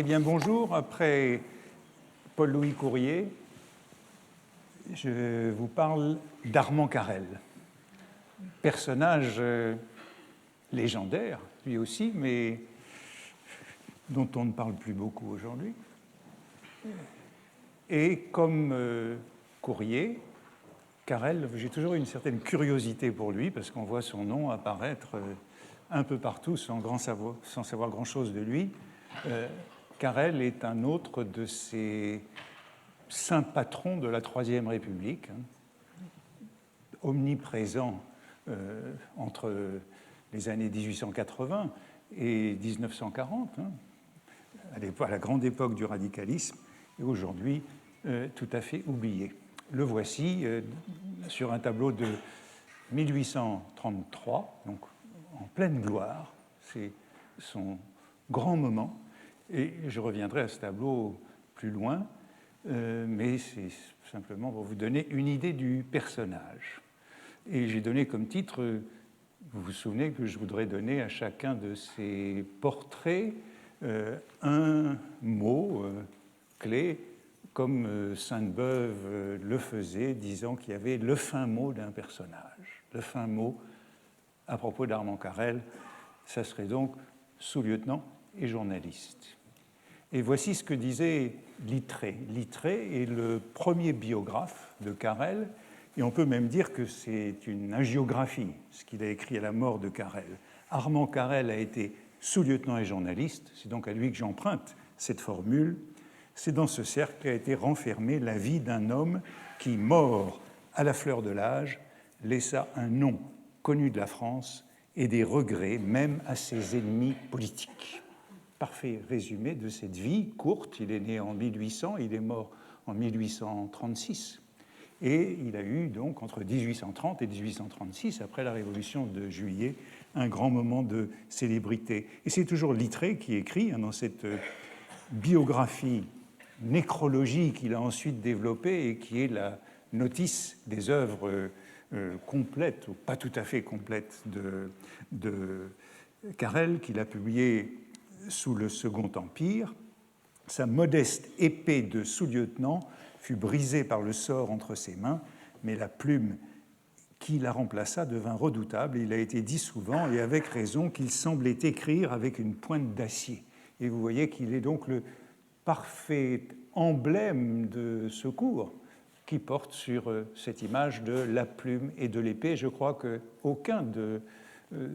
Eh bien, bonjour. Après Paul-Louis Courier, je vous parle d'Armand Carrel, personnage légendaire, lui aussi, mais dont on ne parle plus beaucoup aujourd'hui. Et comme Courier, Carrel, j'ai toujours eu une certaine curiosité pour lui, parce qu'on voit son nom apparaître un peu partout sans savoir grand-chose de lui. Carrel est un autre de ces saints patrons de la Troisième République, omniprésent entre les années 1880 et 1940, à la grande époque du radicalisme, et aujourd'hui tout à fait oublié. Le voici sur un tableau de 1833, donc en pleine gloire, c'est son grand moment, et je reviendrai à ce tableau plus loin, mais c'est simplement pour vous donner une idée du personnage. Et j'ai donné comme titre, vous vous souvenez que je voudrais donner à chacun de ces portraits un mot clé, comme Sainte-Beuve le faisait, disant qu'il y avait le fin mot d'un personnage. Le fin mot, à propos d'Armand Carrel, ça serait donc sous-lieutenant et journaliste. Et voici ce que disait Littré. Littré est le premier biographe de Carrel, et on peut même dire que c'est une hagiographie, ce qu'il a écrit à la mort de Carrel. Armand Carrel a été sous-lieutenant et journaliste, c'est donc à lui que j'emprunte cette formule. C'est dans ce cercle qu'a été renfermée la vie d'un homme qui, mort à la fleur de l'âge, laissa un nom connu de la France et des regrets même à ses ennemis politiques. Parfait résumé de cette vie courte. Il est né en 1800, il est mort en 1836. Et il a eu donc entre 1830 et 1836, après la Révolution de Juillet, un grand moment de célébrité. Et c'est toujours Littré qui écrit dans cette biographie nécrologie qu'il a ensuite développée et qui est la notice des œuvres complètes, ou pas tout à fait complètes, de Carrel, qu'il a publié sous le Second Empire. Sa modeste épée de sous-lieutenant fut brisée par le sort entre ses mains, mais la plume qui la remplaça devint redoutable. Il a été dit souvent, et avec raison, qu'il semblait écrire avec une pointe d'acier. Et vous voyez qu'il est donc le parfait emblème de ce cours qui porte sur cette image de la plume et de l'épée. Je crois qu'aucun de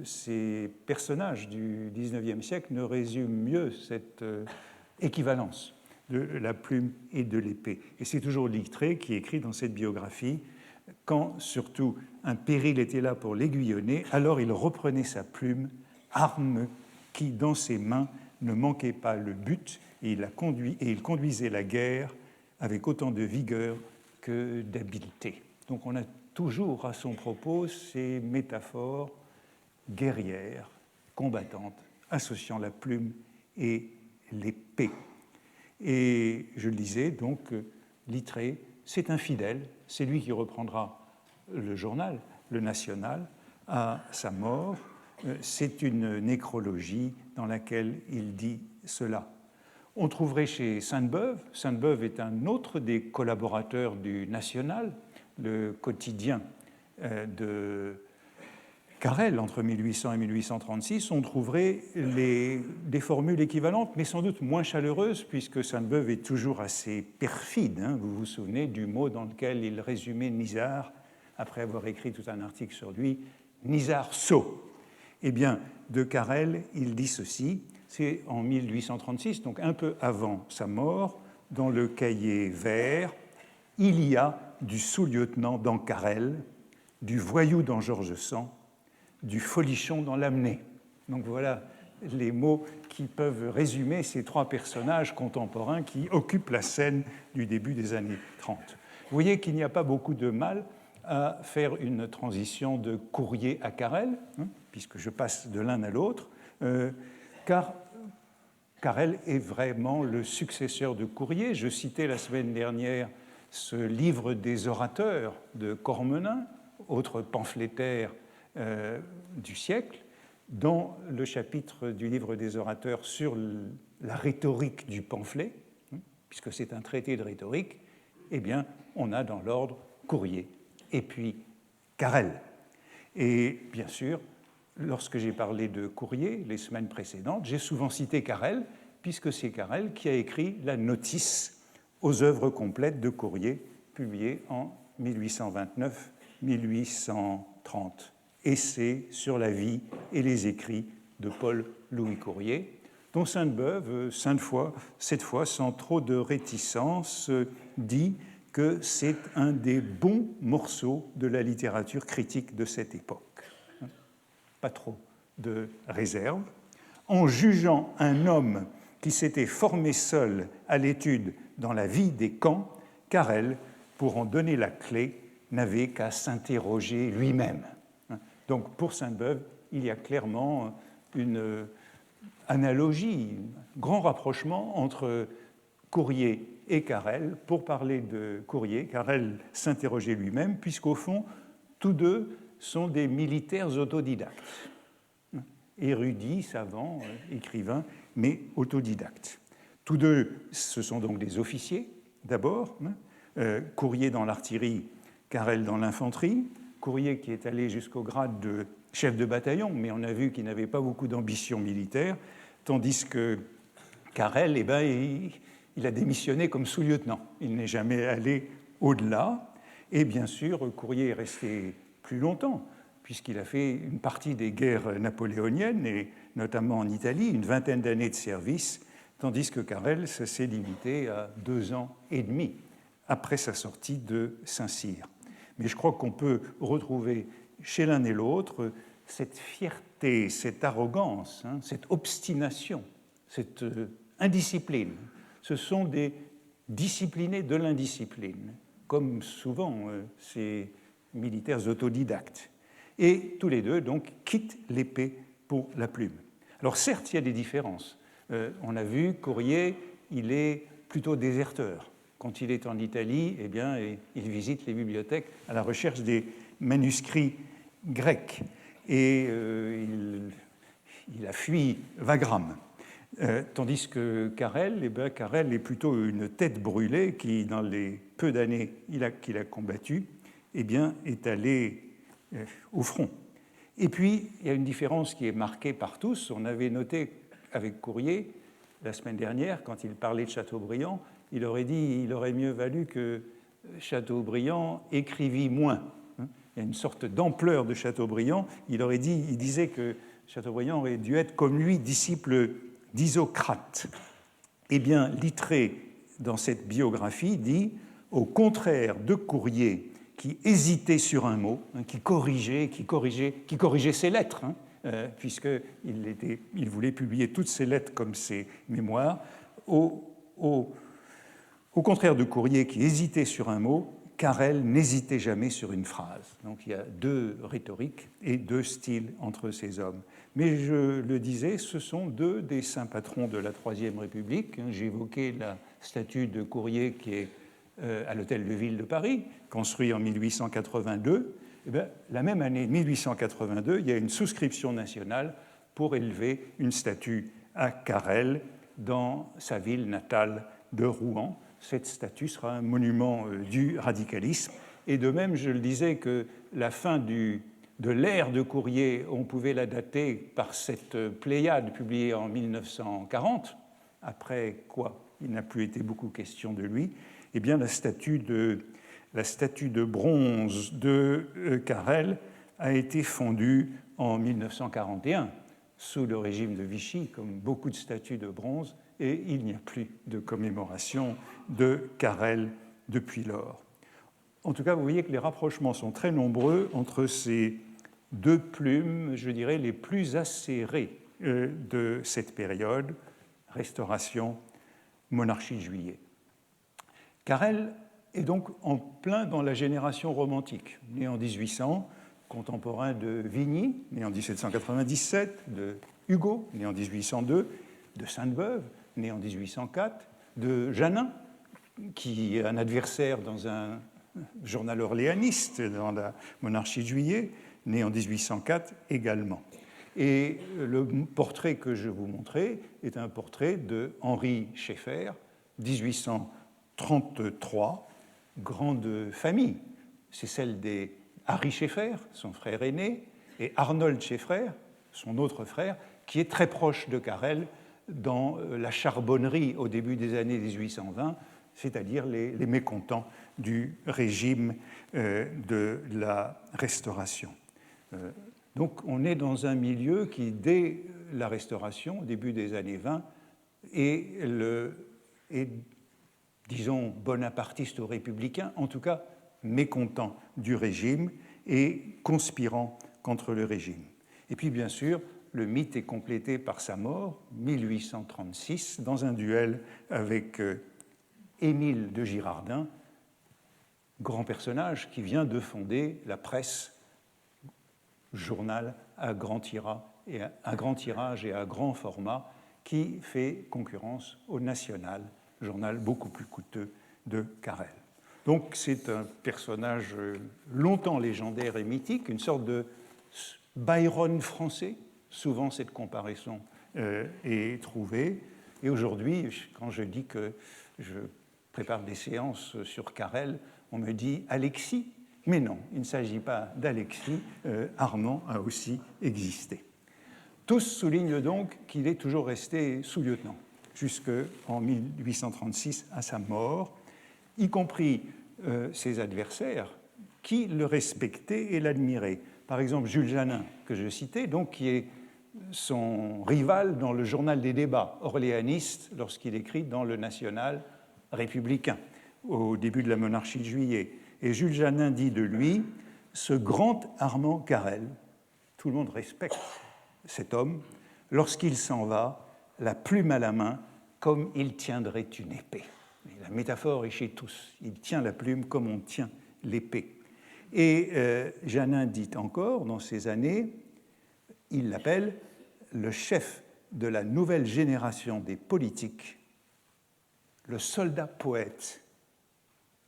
ces personnages du XIXe siècle ne résume mieux cette équivalence de la plume et de l'épée. Et c'est toujours Littré qui écrit dans cette biographie: quand surtout un péril était là pour l'aiguillonner, alors il reprenait sa plume, arme qui, dans ses mains, ne manquait pas le but, et il conduisait la guerre avec autant de vigueur que d'habileté. Donc on a toujours à son propos ces métaphores guerrières, combattantes, associant la plume et l'épée. Et je le disais, donc, Littré, c'est un fidèle, c'est lui qui reprendra le journal, le National, à sa mort. C'est une nécrologie dans laquelle il dit cela. On trouverait chez Sainte-Beuve. Sainte-Beuve est un autre des collaborateurs du National, le quotidien de Carrel entre 1800 et 1836. On trouverait des formules équivalentes, mais sans doute moins chaleureuses, puisque Sainte-Beuve est toujours assez perfide. Vous vous souvenez du mot dans lequel il résumait Nisard, après avoir écrit tout un article sur lui, Nisard sot. Eh bien, de Carrel, il dit ceci, c'est en 1836, donc un peu avant sa mort, dans le cahier vert: il y a du sous-lieutenant dans Carrel, du voyou dans George Sand, du folichon dans Lamennais. Donc voilà les mots qui peuvent résumer ces trois personnages contemporains qui occupent la scène du début des années 30. Vous voyez qu'il n'y a pas beaucoup de mal à faire une transition de Courier à Carrel, puisque je passe de l'un à l'autre, car Carrel est vraiment le successeur de Courier. Je citais la semaine dernière ce livre des orateurs de Cormenin, autre pamphlétaire du siècle. Dans le chapitre du livre des orateurs sur la rhétorique du pamphlet, puisque c'est un traité de rhétorique, eh bien, on a dans l'ordre Courrier et puis Carrel. Et bien sûr, lorsque j'ai parlé de Courrier les semaines précédentes, j'ai souvent cité Carrel, puisque c'est Carrel qui a écrit la notice aux œuvres complètes de Courrier, publiées en 1829-1830. Essai sur la vie et les écrits de Paul-Louis Courrier, dont Sainte-Beuve, cette fois sans trop de réticence, dit que c'est un des bons morceaux de la littérature critique de cette époque. Pas trop de réserve. En jugeant un homme qui s'était formé seul à l'étude dans la vie des camps, Carrel, pour en donner la clé, n'avait qu'à s'interroger lui-même. Donc pour Sainte-Beuve, il y a clairement une analogie, un grand rapprochement entre Courrier et Carrel. Pour parler de Courrier, Carrel s'interrogeait lui-même, puisqu'au fond, tous deux sont des militaires autodidactes, érudits, savants, écrivains, mais autodidactes. Tous deux, ce sont donc des officiers, d'abord, Courrier dans l'artillerie, Carrel dans l'infanterie, Courrier qui est allé jusqu'au grade de chef de bataillon, mais on a vu qu'il n'avait pas beaucoup d'ambition militaire, tandis que Carrel, eh ben, il a démissionné comme sous-lieutenant. Il n'est jamais allé au-delà. Et bien sûr, Courrier est resté plus longtemps, puisqu'il a fait une partie des guerres napoléoniennes, et notamment en Italie, une vingtaine d'années de service, tandis que Carrel s'est limité à 2 ans et demi après sa sortie de Saint-Cyr. Mais je crois qu'on peut retrouver chez l'un et l'autre cette fierté, cette arrogance, cette obstination, cette indiscipline. Ce sont des disciplinés de l'indiscipline, comme souvent ces militaires autodidactes. Et tous les deux, donc, quittent l'épée pour la plume. Alors certes, il y a des différences. On a vu, Courrier, il est plutôt déserteur. Quand il est en Italie, eh bien, il visite les bibliothèques à la recherche des manuscrits grecs. Et il a fui Wagram. Tandis que Carrel, eh bien, Carrel est plutôt une tête brûlée qui, dans les peu d'années qu'il a combattu, eh bien, est allé au front. Et puis, il y a une différence qui est marquée par tous. On avait noté avec Courrier, la semaine dernière, quand il parlait de Chateaubriand, il aurait dit qu'il aurait mieux valu que Chateaubriand écrivît moins. Il y a une sorte d'ampleur de Chateaubriand. Il disait que Chateaubriand aurait dû être comme lui, disciple d'Isocrate. Eh bien, Littré, dans cette biographie, dit « Au contraire de Courrier, qui hésitait sur un mot, qui corrigeait ses lettres, puisqu'il voulait publier toutes ses lettres comme ses mémoires, au contraire de Courrier qui hésitait sur un mot, Carrel n'hésitait jamais sur une phrase. Donc il y a 2 rhétoriques et 2 styles entre ces hommes. Mais je le disais, ce sont 2 des saints patrons de la Troisième République. J'ai évoqué la statue de Courrier qui est à l'Hôtel de Ville de Paris, construit en 1882. Et bien, la même année, 1882, il y a une souscription nationale pour élever une statue à Carrel dans sa ville natale de Rouen. Cette statue sera un monument du radicalisme. Et de même, je le disais, que la fin de l'ère de Courrier, on pouvait la dater par cette Pléiade publiée en 1940, après quoi il n'a plus été beaucoup question de lui. Eh bien, la statue de bronze de Carrel a été fondue en 1941, sous le régime de Vichy, comme beaucoup de statues de bronze, et il n'y a plus de commémoration de Carrel depuis lors. En tout cas, vous voyez que les rapprochements sont très nombreux entre ces 2 plumes, je dirais, les plus acérées de cette période, Restauration, monarchie de Juillet. Carrel est donc en plein dans la génération romantique, né en 1800, contemporain de Vigny, né en 1797, de Hugo, né en 1802, de Sainte-Beuve, né en 1804, de Janin, qui est un adversaire dans un journal orléaniste dans la monarchie de Juillet, né en 1804 également. Et le portrait que je vous montrais est un portrait de Henri Schaeffer, 1833, grande famille. C'est celle des Harry Schaeffer, son frère aîné, et Arnold Schaeffer, son autre frère, qui est très proche de Carrel dans la charbonnerie au début des années 1820, c'est-à-dire les mécontents du régime de la Restauration. Donc on est dans un milieu qui, dès la Restauration, au début des années 20, est disons, bonapartiste ou républicain, en tout cas mécontent du régime et conspirant contre le régime. Et puis, bien sûr, le mythe est complété par sa mort, 1836, dans un duel avec Émile de Girardin, grand personnage qui vient de fonder la presse, journal à grand tirage et à grand format, qui fait concurrence au National, journal beaucoup plus coûteux de Carrel. Donc c'est un personnage longtemps légendaire et mythique, une sorte de Byron français. Souvent cette comparaison est trouvée. Et aujourd'hui, quand je dis que je prépare des séances sur Carrel, on me dit Alexis. Mais non, il ne s'agit pas d'Alexis. Armand a aussi existé. Tous soulignent donc qu'il est toujours resté sous-lieutenant jusqu'en 1836 à sa mort, y compris ses adversaires qui le respectaient et l'admiraient. Par exemple, Jules Janin, que je citais, donc, qui est son rival dans le journal des débats orléaniste lorsqu'il écrit dans le National républicain au début de la monarchie de Juillet. Et Jules Janin dit de lui, ce grand Armand Carrel, tout le monde respecte cet homme, lorsqu'il s'en va, la plume à la main, comme il tiendrait une épée. Et la métaphore est chez tous. Il tient la plume comme on tient l'épée. Et Janin dit encore, dans ces années, il l'appelle le chef de la nouvelle génération des politiques, le soldat poète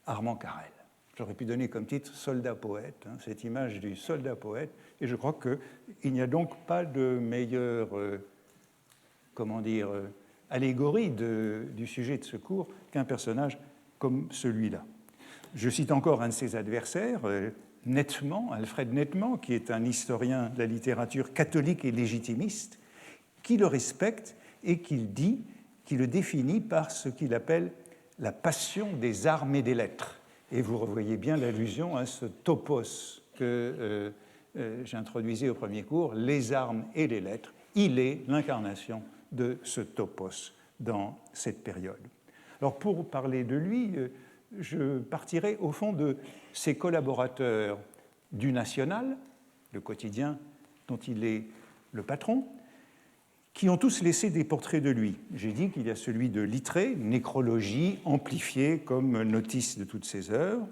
Armand Carrel. J'aurais pu donner comme titre soldat poète, hein, cette image du soldat poète, et je crois qu'il n'y a donc pas de meilleure allégorie du sujet de ce cours qu'un personnage comme celui-là. Je cite encore un de ses adversaires, Alfred Nettement, qui est un historien de la littérature catholique et légitimiste, qui le respecte et qui le définit par ce qu'il appelle la passion des armes et des lettres. Et vous revoyez bien l'allusion à ce topos que j'introduisais au premier cours, les armes et les lettres. Il est l'incarnation de ce topos dans cette période. Alors pour parler de lui, je partirai au fond de ses collaborateurs du National, le quotidien dont il est le patron, qui ont tous laissé des portraits de lui. J'ai dit qu'il y a celui de Littré, nécrologie amplifiée comme notice de toutes ses œuvres.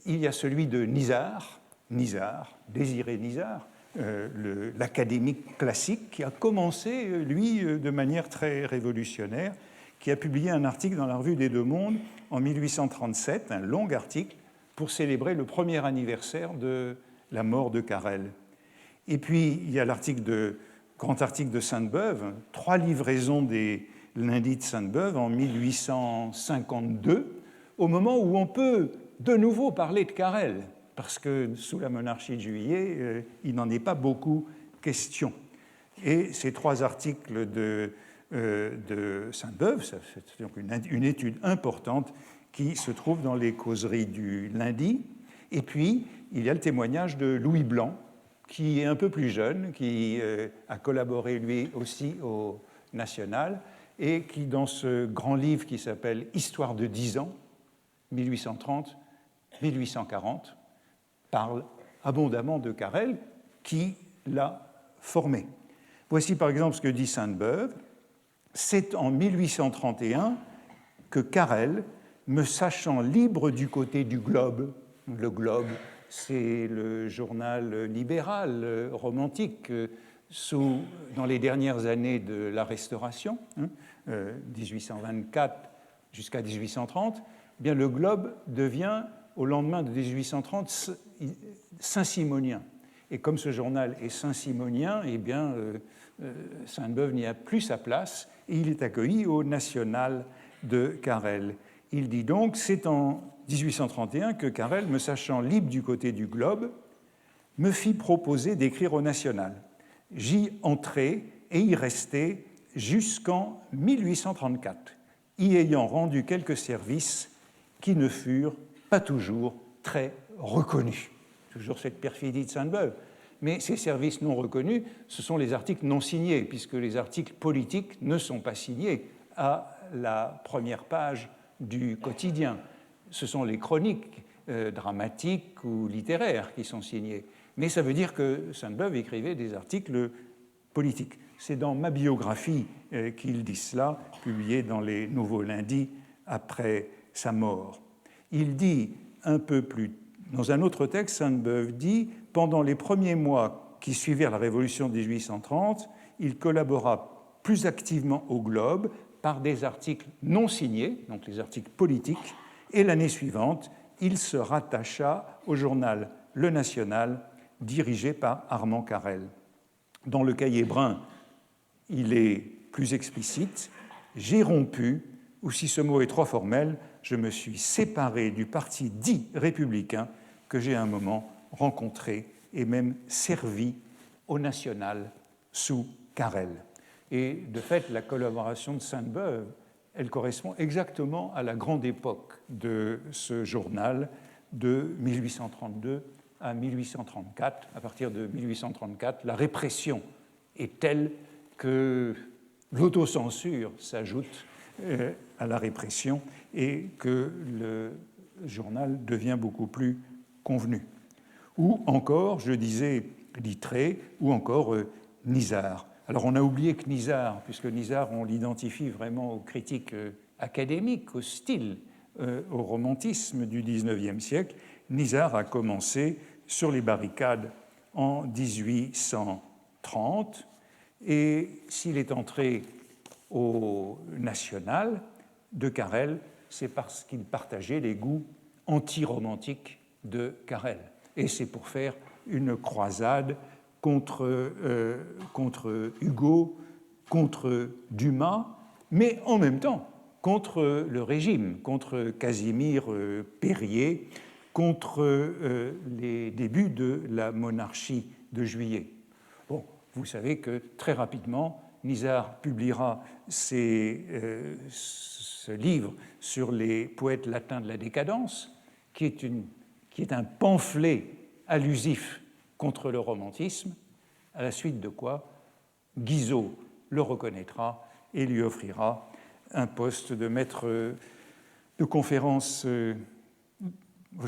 Il y a celui de Nisard, Désiré Nisard, l'académique classique, qui a commencé, lui, de manière très révolutionnaire, qui a publié un article dans la Revue des Deux Mondes en 1837, un long article, pour célébrer le premier anniversaire de la mort de Carrel. Et puis, il y a grand article de Sainte-Beuve, 3 livraisons des lundis de Sainte-Beuve en 1852, au moment où on peut de nouveau parler de Carrel, parce que sous la monarchie de Juillet, il n'en est pas beaucoup question. Et ces 3 articles de Sainte-Beuve, c'est donc une étude importante qui se trouve dans les causeries du lundi. Et puis, il y a le témoignage de Louis Blanc, qui est un peu plus jeune, qui a collaboré lui aussi au National, et qui, dans ce grand livre qui s'appelle « Histoire de 10 ans », 1830-1840, parle abondamment de Carrel, qui l'a formé. Voici par exemple ce que dit Sainte-Beuve. « C'est en 1831 que Carrel, me sachant libre du côté du Globe », le Globe, c'est le journal libéral romantique dans les dernières années de la Restauration, 1824 jusqu'à 1830, eh bien le Globe devient, au lendemain de 1830, saint-simonien. Et comme ce journal est saint-simonien, eh bien, Sainte-Beuve n'y a plus sa place et il est accueilli au National de Carrel. Il dit donc, c'est en 1831 que Carrel, me sachant libre du côté du globe, me fit proposer d'écrire au National. J'y entrai et y restai jusqu'en 1834, y ayant rendu quelques services qui ne furent pas toujours très reconnus. Toujours cette perfidie de Sainte-Beuve. Mais ces services non reconnus, ce sont les articles non signés, puisque les articles politiques ne sont pas signés à la première page du quotidien. Ce sont les chroniques dramatiques ou littéraires qui sont signées. Mais ça veut dire que Sainte-Beuve écrivait des articles politiques. C'est dans ma biographie qu'il dit cela, publiée dans les Nouveaux Lundis après sa mort. Il dit un peu plus, dans un autre texte, Sainte-Beuve dit « Pendant les premiers mois qui suivirent la Révolution de 1830, il collabora plus activement au Globe par des articles non signés, donc les articles politiques, et l'année suivante, il se rattacha au journal Le National, dirigé par Armand Carrel. Dans le cahier brun, il est plus explicite. J'ai rompu, ou si ce mot est trop formel, je me suis séparé du parti dit républicain que j'ai à un moment rencontré et même servi au National sous Carrel. Et de fait, la collaboration de Sainte-Beuve, elle correspond exactement à la grande époque de ce journal de 1832 à 1834. À partir de 1834, la répression est telle que l'autocensure s'ajoute à la répression et que le journal devient beaucoup plus convenu. Ou encore, je disais Littré, ou encore Nisard. Alors on a oublié que Nisard, puisque Nisard, on l'identifie vraiment aux critiques académiques, au style, au romantisme du XIXe siècle. Nisard a commencé sur les barricades en 1830, et s'il est entré au National de Carrel, c'est parce qu'il partageait les goûts anti-romantiques de Carrel. Et c'est pour faire une croisade contre Hugo, contre Dumas, mais en même temps contre le régime, contre Casimir Périer, contre les débuts de la monarchie de Juillet. Bon, vous savez que très rapidement, Nisard publiera ce livre sur les poètes latins de la décadence, qui est un pamphlet allusif contre le romantisme, à la suite de quoi Guizot le reconnaîtra et lui offrira un poste de maître de conférence, je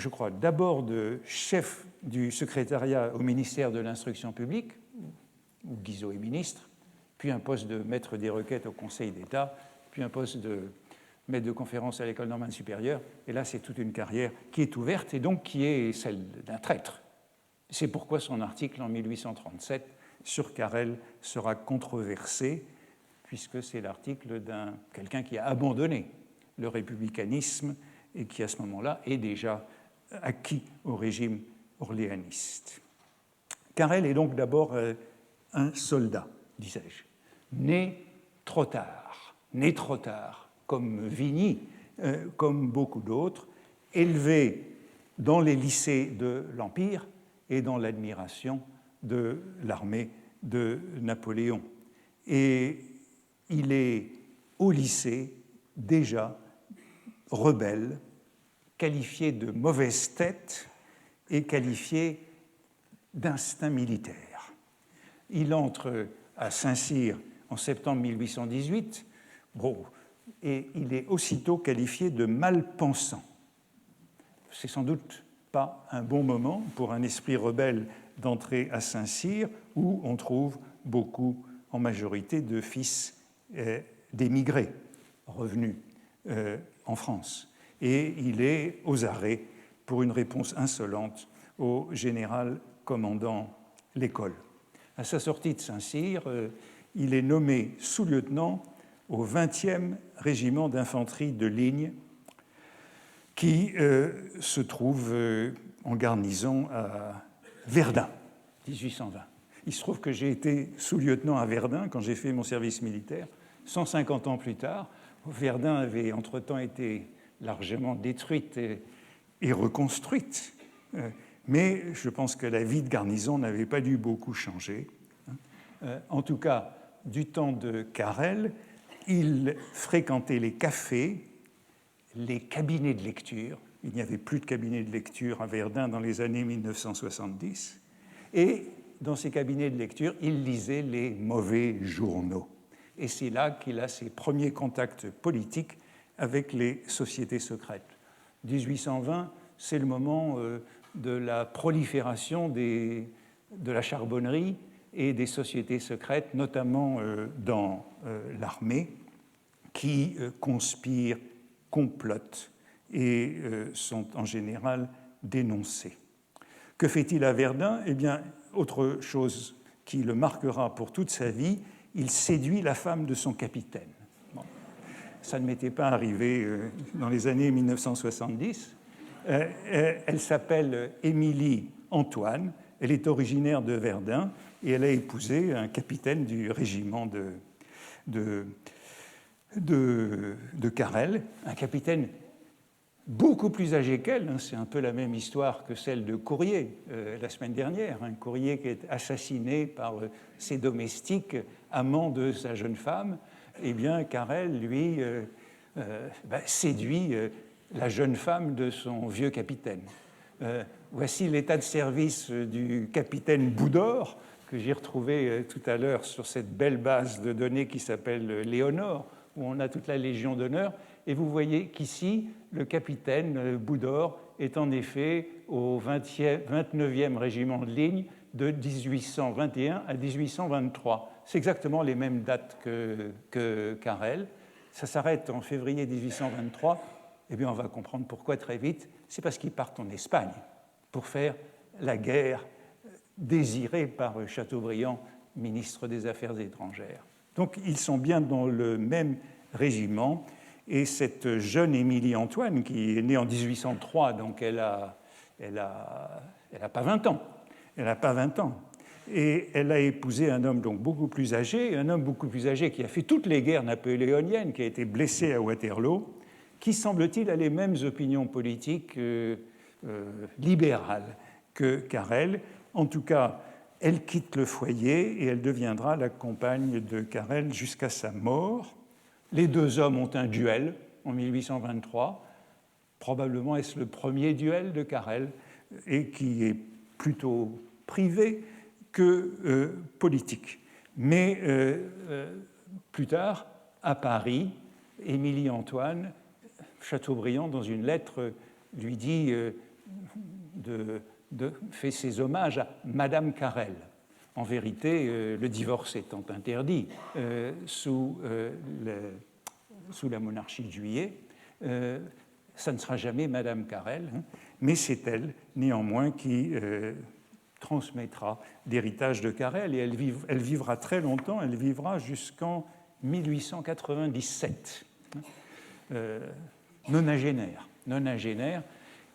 crois, d'abord de chef du secrétariat au ministère de l'Instruction publique, où Guizot est ministre, puis un poste de maître des requêtes au Conseil d'État, puis un poste de maître de conférence à l'École normale supérieure. Et là, c'est toute une carrière qui est ouverte et donc qui est celle d'un traître. C'est pourquoi son article en 1837 sur Carrel sera controversé, puisque c'est l'article d'un quelqu'un qui a abandonné le républicanisme et qui, à ce moment-là, est déjà acquis au régime orléaniste. Carrel est donc d'abord un soldat, disais-je, né trop tard, comme Vigny, comme beaucoup d'autres, élevé dans les lycées de l'Empire et dans l'admiration de l'armée de Napoléon. Et il est au lycée déjà rebelle, qualifié de mauvaise tête et qualifié d'instinct militaire. Il entre à Saint-Cyr en septembre 1818, et il est aussitôt qualifié de mal-pensant. C'est sans doute pas un bon moment pour un esprit rebelle d'entrer à Saint-Cyr, où on trouve beaucoup, en majorité, de fils d'émigrés revenus en France. Et il est aux arrêts pour une réponse insolente au général commandant l'école. À sa sortie de Saint-Cyr, il est nommé sous-lieutenant au 20e régiment d'infanterie de ligne qui se trouve en garnison à Verdun. 1820. Il se trouve que j'ai été sous-lieutenant à Verdun quand j'ai fait mon service militaire. 150 ans plus tard, Verdun avait entre-temps été largement détruite et reconstruite. Mais je pense que la vie de garnison n'avait pas dû beaucoup changer. En tout cas, du temps de Carrel, il fréquentait les cafés, les cabinets de lecture. Il n'y avait plus de cabinets de lecture à Verdun dans les années 1970. Et dans ces cabinets de lecture, il lisait les mauvais journaux. Et c'est là qu'il a ses premiers contacts politiques avec les sociétés secrètes. 1820, c'est le moment de la prolifération de la charbonnerie et des sociétés secrètes, notamment dans l'armée, qui conspirent, complotent et sont en général dénoncées. Que fait-il à Verdun? Eh bien, autre chose qui le marquera pour toute sa vie, il séduit la femme de son capitaine. Bon. Ça ne m'était pas arrivé dans les années 1970. Elle s'appelle Émilie Antoine, elle est originaire de Verdun et elle a épousé un capitaine du régiment de Carrel, un capitaine beaucoup plus âgé qu'elle. C'est un peu la même histoire que celle de Courrier la semaine dernière. Un Courrier qui est assassiné par ses domestiques, amants de sa jeune femme. Eh bien, Carrel, lui, séduit la jeune femme de son vieux capitaine. Voici l'état de service du capitaine Boudor, que j'ai retrouvé tout à l'heure sur cette belle base de données qui s'appelle Léonore, où on a toute la Légion d'honneur. Et vous voyez qu'ici, le capitaine Boudor est en effet au 29e régiment de ligne de 1821 à 1823. C'est exactement les mêmes dates que Carrel. Ça s'arrête en février 1823. Eh bien, on va comprendre pourquoi très vite. C'est parce qu'ils partent en Espagne pour faire la guerre désirée par Chateaubriand, ministre des Affaires étrangères. Donc, ils sont bien dans le même régiment. Et cette jeune Émilie Antoine, qui est née en 1803, donc elle a pas 20 ans. Elle n'a pas 20 ans. Et elle a épousé un homme donc beaucoup plus âgé, qui a fait toutes les guerres napoléoniennes, qui a été blessé à Waterloo, qui, semble-t-il, a les mêmes opinions politiques libérales que Carrel. En tout cas, elle quitte le foyer et elle deviendra la compagne de Carrel jusqu'à sa mort. Les deux hommes ont un duel en 1823. Probablement est-ce le premier duel de Carrel et qui est plutôt privé que politique. Mais plus tard, à Paris, Émilie Antoine, Chateaubriand, dans une lettre, lui dit fait ses hommages à Madame Carrel. En vérité, le divorce étant interdit sous la monarchie de Juillet, ça ne sera jamais Madame Carrel, mais c'est elle, néanmoins, qui transmettra l'héritage de Carrel, et elle vivra très longtemps, elle vivra jusqu'en 1897, nonagénaire,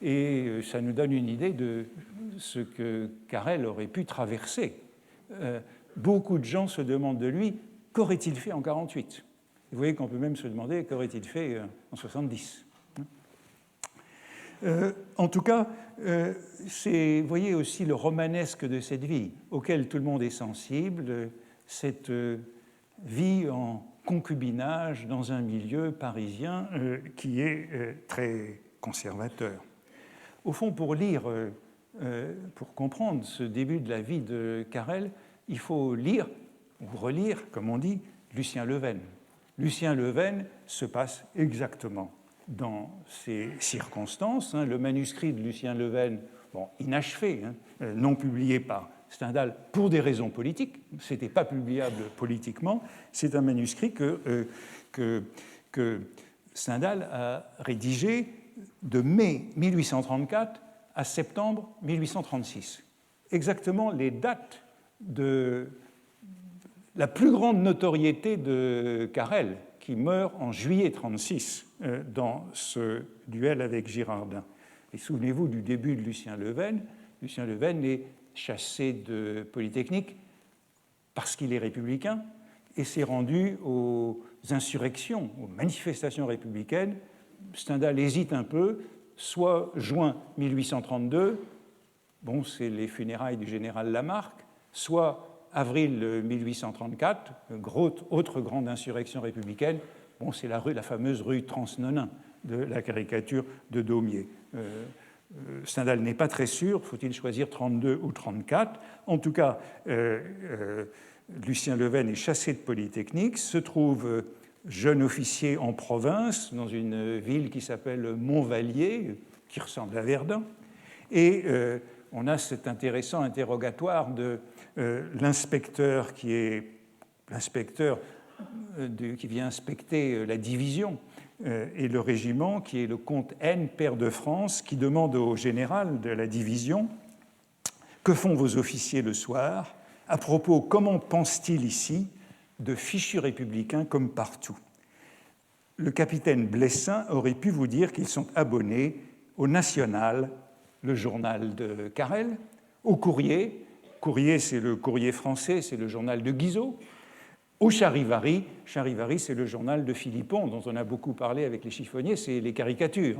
et ça nous donne une idée de ce que Carrel aurait pu traverser. Beaucoup de gens se demandent de lui, qu'aurait-il fait en 1948 ? Vous voyez qu'on peut même se demander, qu'aurait-il fait en 1970 ? En tout cas, vous voyez aussi le romanesque de cette vie, auquel tout le monde est sensible, cette vie en concubinage dans un milieu parisien qui est très conservateur. Au fond, pour comprendre ce début de la vie de Carrel, il faut lire, ou relire, comme on dit, Lucien Leuven. Lucien Leuven se passe exactement dans ces circonstances. Le manuscrit de Lucien Leuven, inachevé, non publié par Stendhal pour des raisons politiques, ce n'était pas publiable politiquement, c'est un manuscrit que Stendhal a rédigé de mai 1834 à septembre 1836. Exactement les dates de la plus grande notoriété de Carrel, qui meurt en juillet 1936 dans ce duel avec Girardin. Et souvenez-vous du début de Lucien Leuven. Lucien Leuven est chassé de Polytechnique parce qu'il est républicain et s'est rendu aux insurrections, aux manifestations républicaines. Stendhal hésite un peu, soit juin 1832, bon, c'est les funérailles du général Lamarque, soit avril 1834, autre grande insurrection républicaine, bon, c'est la fameuse rue Transnonain de la caricature de Daumier. Stendhal n'est pas très sûr, faut-il choisir 32 ou 34. En tout cas, Lucien Levesque est chassé de Polytechnique, se trouve jeune officier en province, dans une ville qui s'appelle Montvalier, qui ressemble à Verdun, et on a cet intéressant interrogatoire de l'inspecteur qui vient inspecter la division et le régiment, qui est le comte N, pair de France, qui demande au général de la division « Que font vos officiers le soir ? À propos, comment pense-t-il ici de fichus républicains comme partout ?» Le capitaine Blessin aurait pu vous dire qu'ils sont abonnés au National, le journal de Carrel, au Courrier, Courrier c'est le Courrier français, c'est le journal de Guizot, au Charivari, Charivari c'est le journal de Philippon, dont on a beaucoup parlé avec les chiffonniers, c'est les caricatures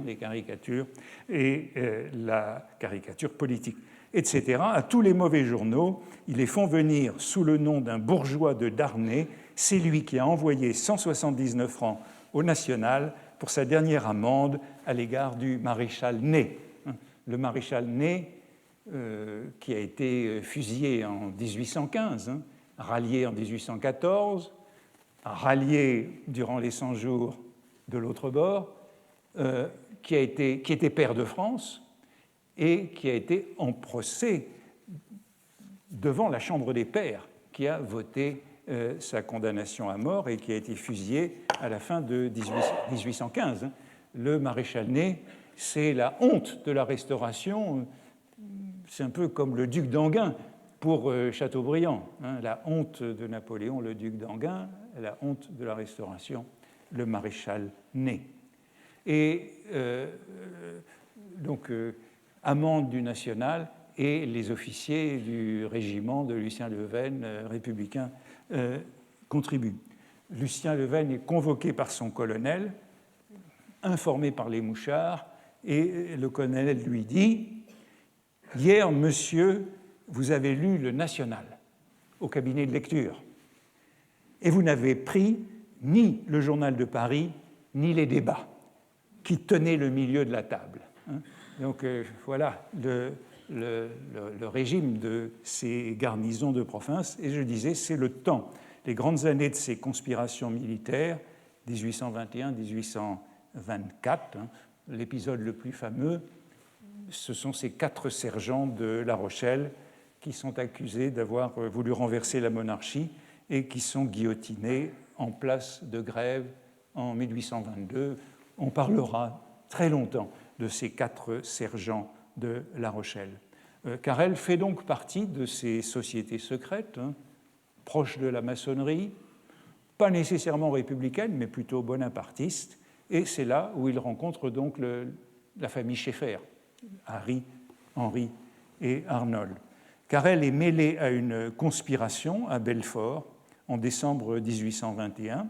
et la caricature politique, etc. À tous les mauvais journaux, ils les font venir sous le nom d'un bourgeois de Darnay, c'est lui qui a envoyé 179 francs au National pour sa dernière amende à l'égard du maréchal Ney. Le maréchal Ney, qui a été fusillé en 1815, rallié en 1814, rallié durant les 100 jours de l'autre bord, qui était pair de France et qui a été en procès devant la Chambre des pairs, qui a voté sa condamnation à mort et qui a été fusillé à la fin de 1815. Le maréchal Ney, c'est la honte de la Restauration, c'est un peu comme le duc d'Enghien pour Chateaubriand, la honte de Napoléon, le duc d'Enghien, la honte de la Restauration, le maréchal Ney. Et donc, amende du National et les officiers du régiment de Lucien Levesque, républicain, contribuent. Lucien Levesque est convoqué par son colonel, informé par les mouchards, et le colonel lui dit « Hier, monsieur, vous avez lu le National au cabinet de lecture, et vous n'avez pris ni le journal de Paris, ni les débats qui tenaient le milieu de la table. » Donc voilà le régime de ces garnisons de province. Et je disais, c'est le temps, les grandes années de ces conspirations militaires, 1821-1824, l'épisode le plus fameux, ce sont ces 4 sergents de La Rochelle qui sont accusés d'avoir voulu renverser la monarchie et qui sont guillotinés en place de Grève en 1822. On parlera très longtemps de ces 4 sergents de La Rochelle. Carrel fait donc partie de ces sociétés secrètes, proches de la maçonnerie, pas nécessairement républicaines, mais plutôt bonapartistes, et c'est là où il rencontre donc la famille Schaeffer, Harry, Henri et Arnold. Carrel est mêlé à une conspiration à Belfort en décembre 1821.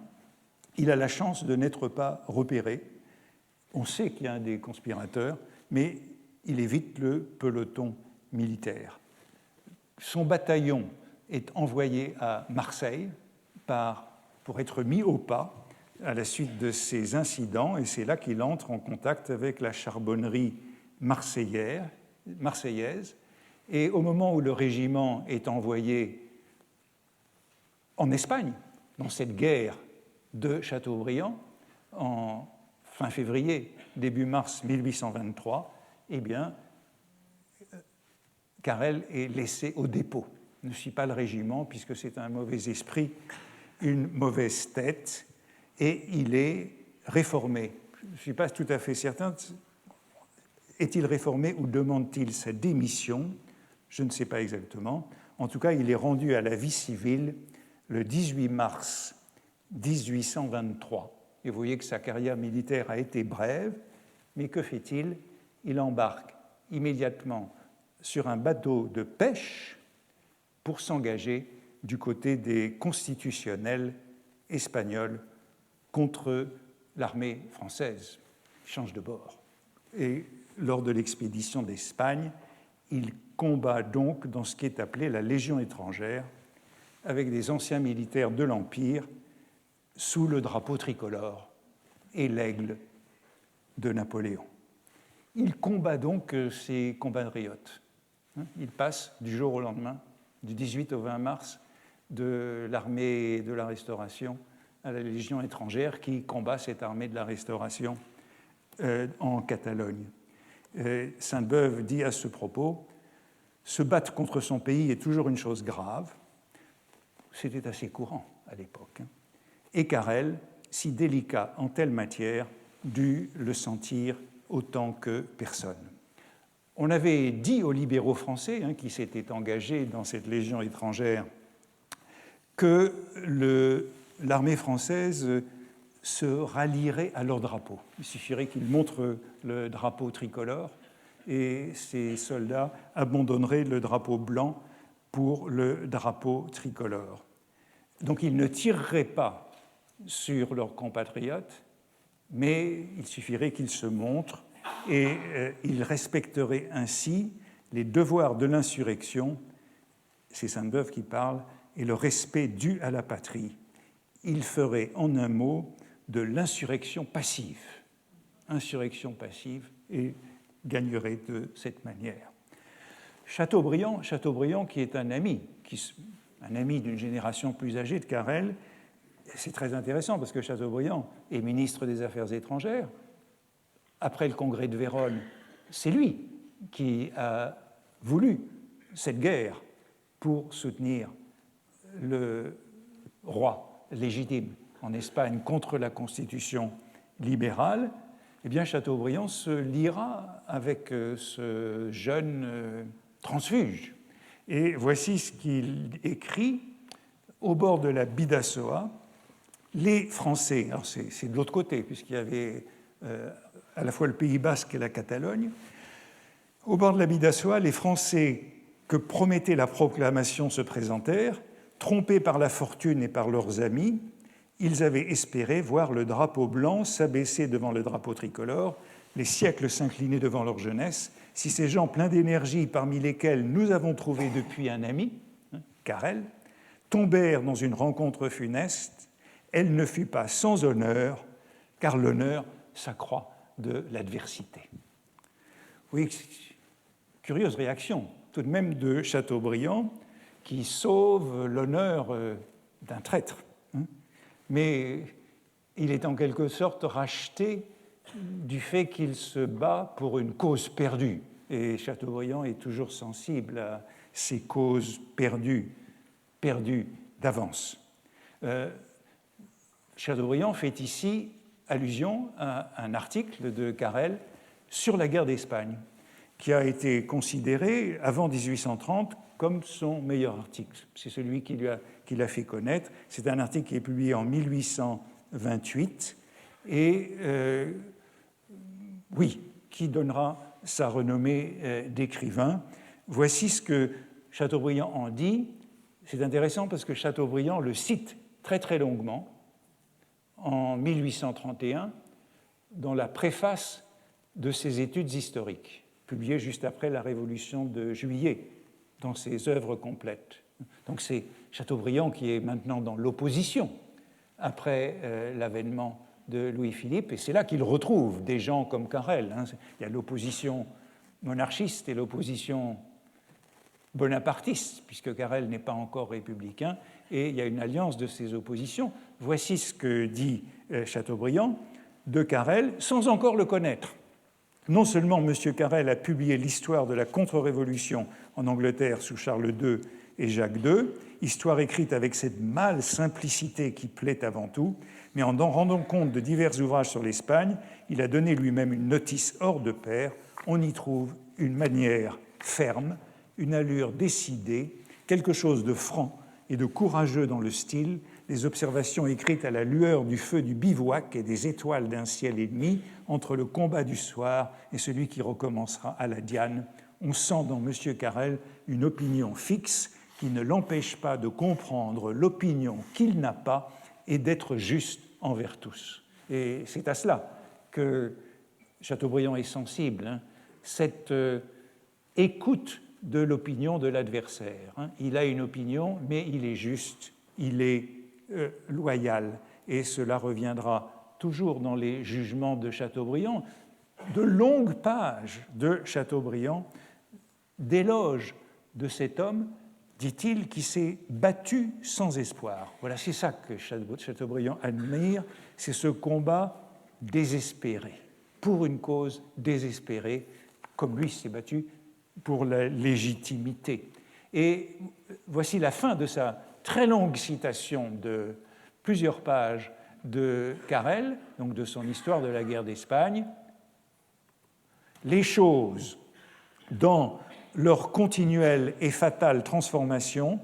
Il a la chance de n'être pas repéré. On sait qu'il y a un des conspirateurs, mais il évite le peloton militaire. Son bataillon est envoyé à Marseille pour être mis au pas à la suite de ces incidents, et c'est là qu'il entre en contact avec la charbonnerie marseillaise. Et au moment où le régiment est envoyé en Espagne, dans cette guerre de Chateaubriand, en fin février, début mars 1823, eh bien, Carrel est laissé au dépôt. Il ne suit pas le régiment, puisque c'est un mauvais esprit, une mauvaise tête, et il est réformé. Je ne suis pas tout à fait certain. Est-il réformé ou demande-t-il sa démission ? Je ne sais pas exactement. En tout cas, il est rendu à la vie civile le 18 mars 1823. Et vous voyez que sa carrière militaire a été brève, mais que fait-il ? Il embarque immédiatement sur un bateau de pêche pour s'engager du côté des constitutionnels espagnols contre l'armée française. Il change de bord. Et lors de l'expédition d'Espagne, il combat donc dans ce qui est appelé la Légion étrangère, avec des anciens militaires de l'Empire, sous le drapeau tricolore et l'aigle de Napoléon. Il combat donc ses compatriotes. Il passe du jour au lendemain, du 18 au 20 mars, de l'armée de la Restauration à la Légion étrangère qui combat cette armée de la Restauration en Catalogne. Sainte-Beuve dit à ce propos « Se battre contre son pays est toujours une chose grave ». C'était assez courant à l'époque. Et Carrel, si délicat en telle matière, dut le sentir autant que personne. On avait dit aux libéraux français, qui s'étaient engagés dans cette Légion étrangère, que l'armée française se rallierait à leur drapeau. Il suffirait qu'ils montrent le drapeau tricolore et ces soldats abandonneraient le drapeau blanc pour le drapeau tricolore. Donc ils ne tireraient pas sur leurs compatriotes, mais il suffirait qu'ils se montrent et ils respecteraient ainsi les devoirs de l'insurrection, c'est Sainte-Beuve qui parle, et le respect dû à la patrie. Ils feraient en un mot de l'insurrection passive. Insurrection passive, et gagneraient de cette manière. Chateaubriand qui est un ami d'une génération plus âgée de Carrel, c'est très intéressant parce que Chateaubriand est ministre des Affaires étrangères. Après le congrès de Vérone, c'est lui qui a voulu cette guerre pour soutenir le roi légitime en Espagne contre la constitution libérale. Eh bien, Chateaubriand se liera avec ce jeune transfuge. Et voici ce qu'il écrit au bord de la Bidassoa. Les Français, alors c'est de l'autre côté, puisqu'il y avait à la fois le Pays basque et la Catalogne, au bord de la Bidassoa, les Français que promettait la proclamation se présentèrent, trompés par la fortune et par leurs amis. Ils avaient espéré voir le drapeau blanc s'abaisser devant le drapeau tricolore, les siècles s'incliner devant leur jeunesse. Si ces gens pleins d'énergie, parmi lesquels nous avons trouvé depuis un ami, Carrel, tombèrent dans une rencontre funeste, elle ne fut pas sans honneur, car l'honneur s'accroît de l'adversité. Oui, curieuse réaction, tout de même de Chateaubriand, qui sauve l'honneur d'un traître. Mais il est en quelque sorte racheté du fait qu'il se bat pour une cause perdue. Et Chateaubriand est toujours sensible à ces causes perdues d'avance. Chateaubriand fait ici allusion à un article de Carrel sur la guerre d'Espagne, qui a été considéré avant 1830 comme son meilleur article. C'est celui qui l'a fait connaître. C'est un article qui est publié en 1828 et qui donnera sa renommée d'écrivain. Voici ce que Chateaubriand en dit. C'est intéressant parce que Chateaubriand le cite très très longuement en 1831 dans la préface de ses études historiques, publiées juste après la Révolution de Juillet, dans ses œuvres complètes. Donc c'est Chateaubriand qui est maintenant dans l'opposition après l'avènement de Louis-Philippe, et c'est là qu'il retrouve des gens comme Carrel. Il y a l'opposition monarchiste et l'opposition bonapartiste, puisque Carrel n'est pas encore républicain, et il y a une alliance de ces oppositions. Voici ce que dit Chateaubriand de Carrel, sans encore le connaître. Non seulement M. Carrel a publié l'histoire de la contre-révolution en Angleterre sous Charles II et Jacques II, histoire écrite avec cette mâle simplicité qui plaît avant tout, mais en rendant compte de divers ouvrages sur l'Espagne, il a donné lui-même une notice hors de pair. On y trouve une manière ferme, une allure décidée, quelque chose de franc et de courageux dans le style, des observations écrites à la lueur du feu du bivouac et des étoiles d'un ciel ennemi, entre le combat du soir et celui qui recommencera à la Diane On sent dans M. Carrel une opinion fixe qui ne l'empêche pas de comprendre l'opinion qu'il n'a pas et d'être juste envers tous. Et c'est à cela que Chateaubriand est sensible, cette écoute de l'opinion de l'adversaire. Il a une opinion, mais il est juste, il est loyal. Et cela reviendra toujours dans les jugements de Chateaubriand, de longues pages de Chateaubriand, d'éloges de cet homme, dit-il, qui s'est battu sans espoir. Voilà, c'est ça que Chateaubriand admire, c'est ce combat désespéré, pour une cause désespérée, comme lui s'est battu pour la légitimité. Et voici la fin de sa très longue citation de plusieurs pages de Carrel, donc de son histoire de la guerre d'Espagne. Les choses, dans leur continuelle et fatale transformation,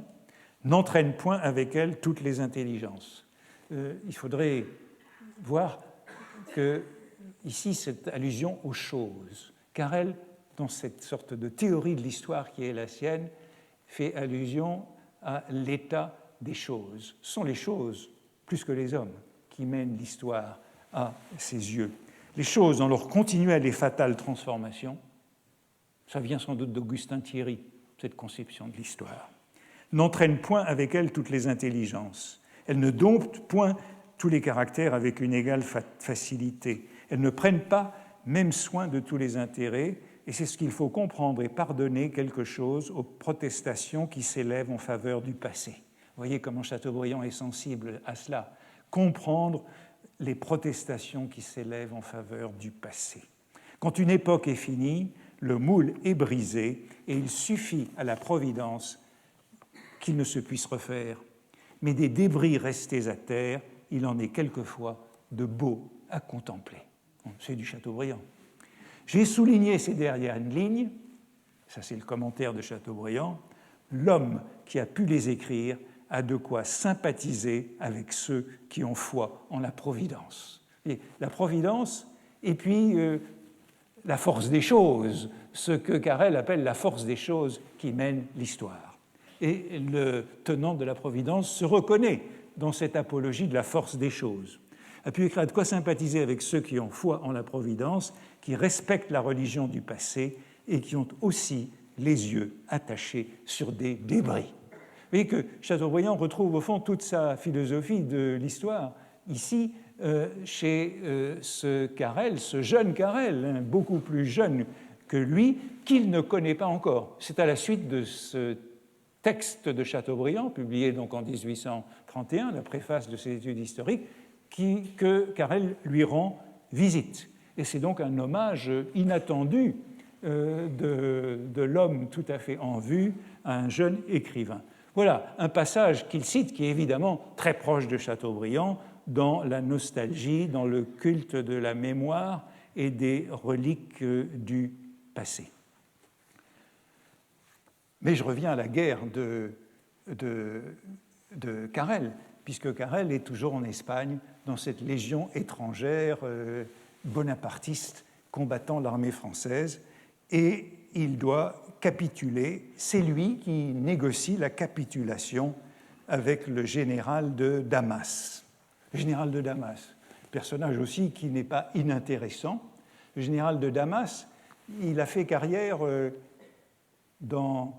n'entraînent point avec elles toutes les intelligences. Il faudrait voir que ici, cette allusion aux choses. Carrel, dans cette sorte de théorie de l'histoire qui est la sienne, fait allusion à l'état des choses. Ce sont les choses, plus que les hommes, qui mènent l'histoire à ses yeux. Les choses, dans leur continuelle et fatale transformation, ça vient sans doute d'Augustin Thierry, cette conception de l'histoire, n'entraînent point avec elles toutes les intelligences. Elles ne domptent point tous les caractères avec une égale facilité. Elles ne prennent pas même soin de tous les intérêts, et c'est ce qu'il faut comprendre et pardonner quelque chose aux protestations qui s'élèvent en faveur du passé. Vous voyez comment Chateaubriand est sensible à cela. Comprendre les protestations qui s'élèvent en faveur du passé. Quand une époque est finie, le moule est brisé et il suffit à la Providence qu'il ne se puisse refaire. Mais des débris restés à terre, il en est quelquefois de beaux à contempler. C'est du Chateaubriand. J'ai souligné ces dernières lignes, ça c'est le commentaire de Chateaubriand, l'homme qui a pu les écrire a de quoi sympathiser avec ceux qui ont foi en la Providence. Et la Providence, et puis la force des choses, ce que Carrel appelle la force des choses qui mène l'histoire. Et le tenant de la Providence se reconnaît dans cette apologie de la force des choses. A pu écrire de quoi sympathiser avec ceux qui ont foi en la Providence, qui respectent la religion du passé et qui ont aussi les yeux attachés sur des débris. Vous voyez que Chateaubriand retrouve au fond toute sa philosophie de l'histoire ici chez ce Carrel, ce jeune Carrel, beaucoup plus jeune que lui, qu'il ne connaît pas encore. C'est à la suite de ce texte de Chateaubriand, publié donc en 1831, la préface de ses études historiques, que Carrel lui rend visite. Et c'est donc un hommage inattendu de l'homme tout à fait en vue à un jeune écrivain. Voilà un passage qu'il cite qui est évidemment très proche de Chateaubriand dans la nostalgie, dans le culte de la mémoire et des reliques du passé. Mais je reviens à la guerre de Carrel, puisque Carrel est toujours en Espagne dans cette légion étrangère bonapartiste combattant l'armée française, et il doit capituler. C'est lui qui négocie la capitulation avec le général de Damas. Le général de Damas, personnage aussi qui n'est pas inintéressant. Le général de Damas, il a fait carrière dans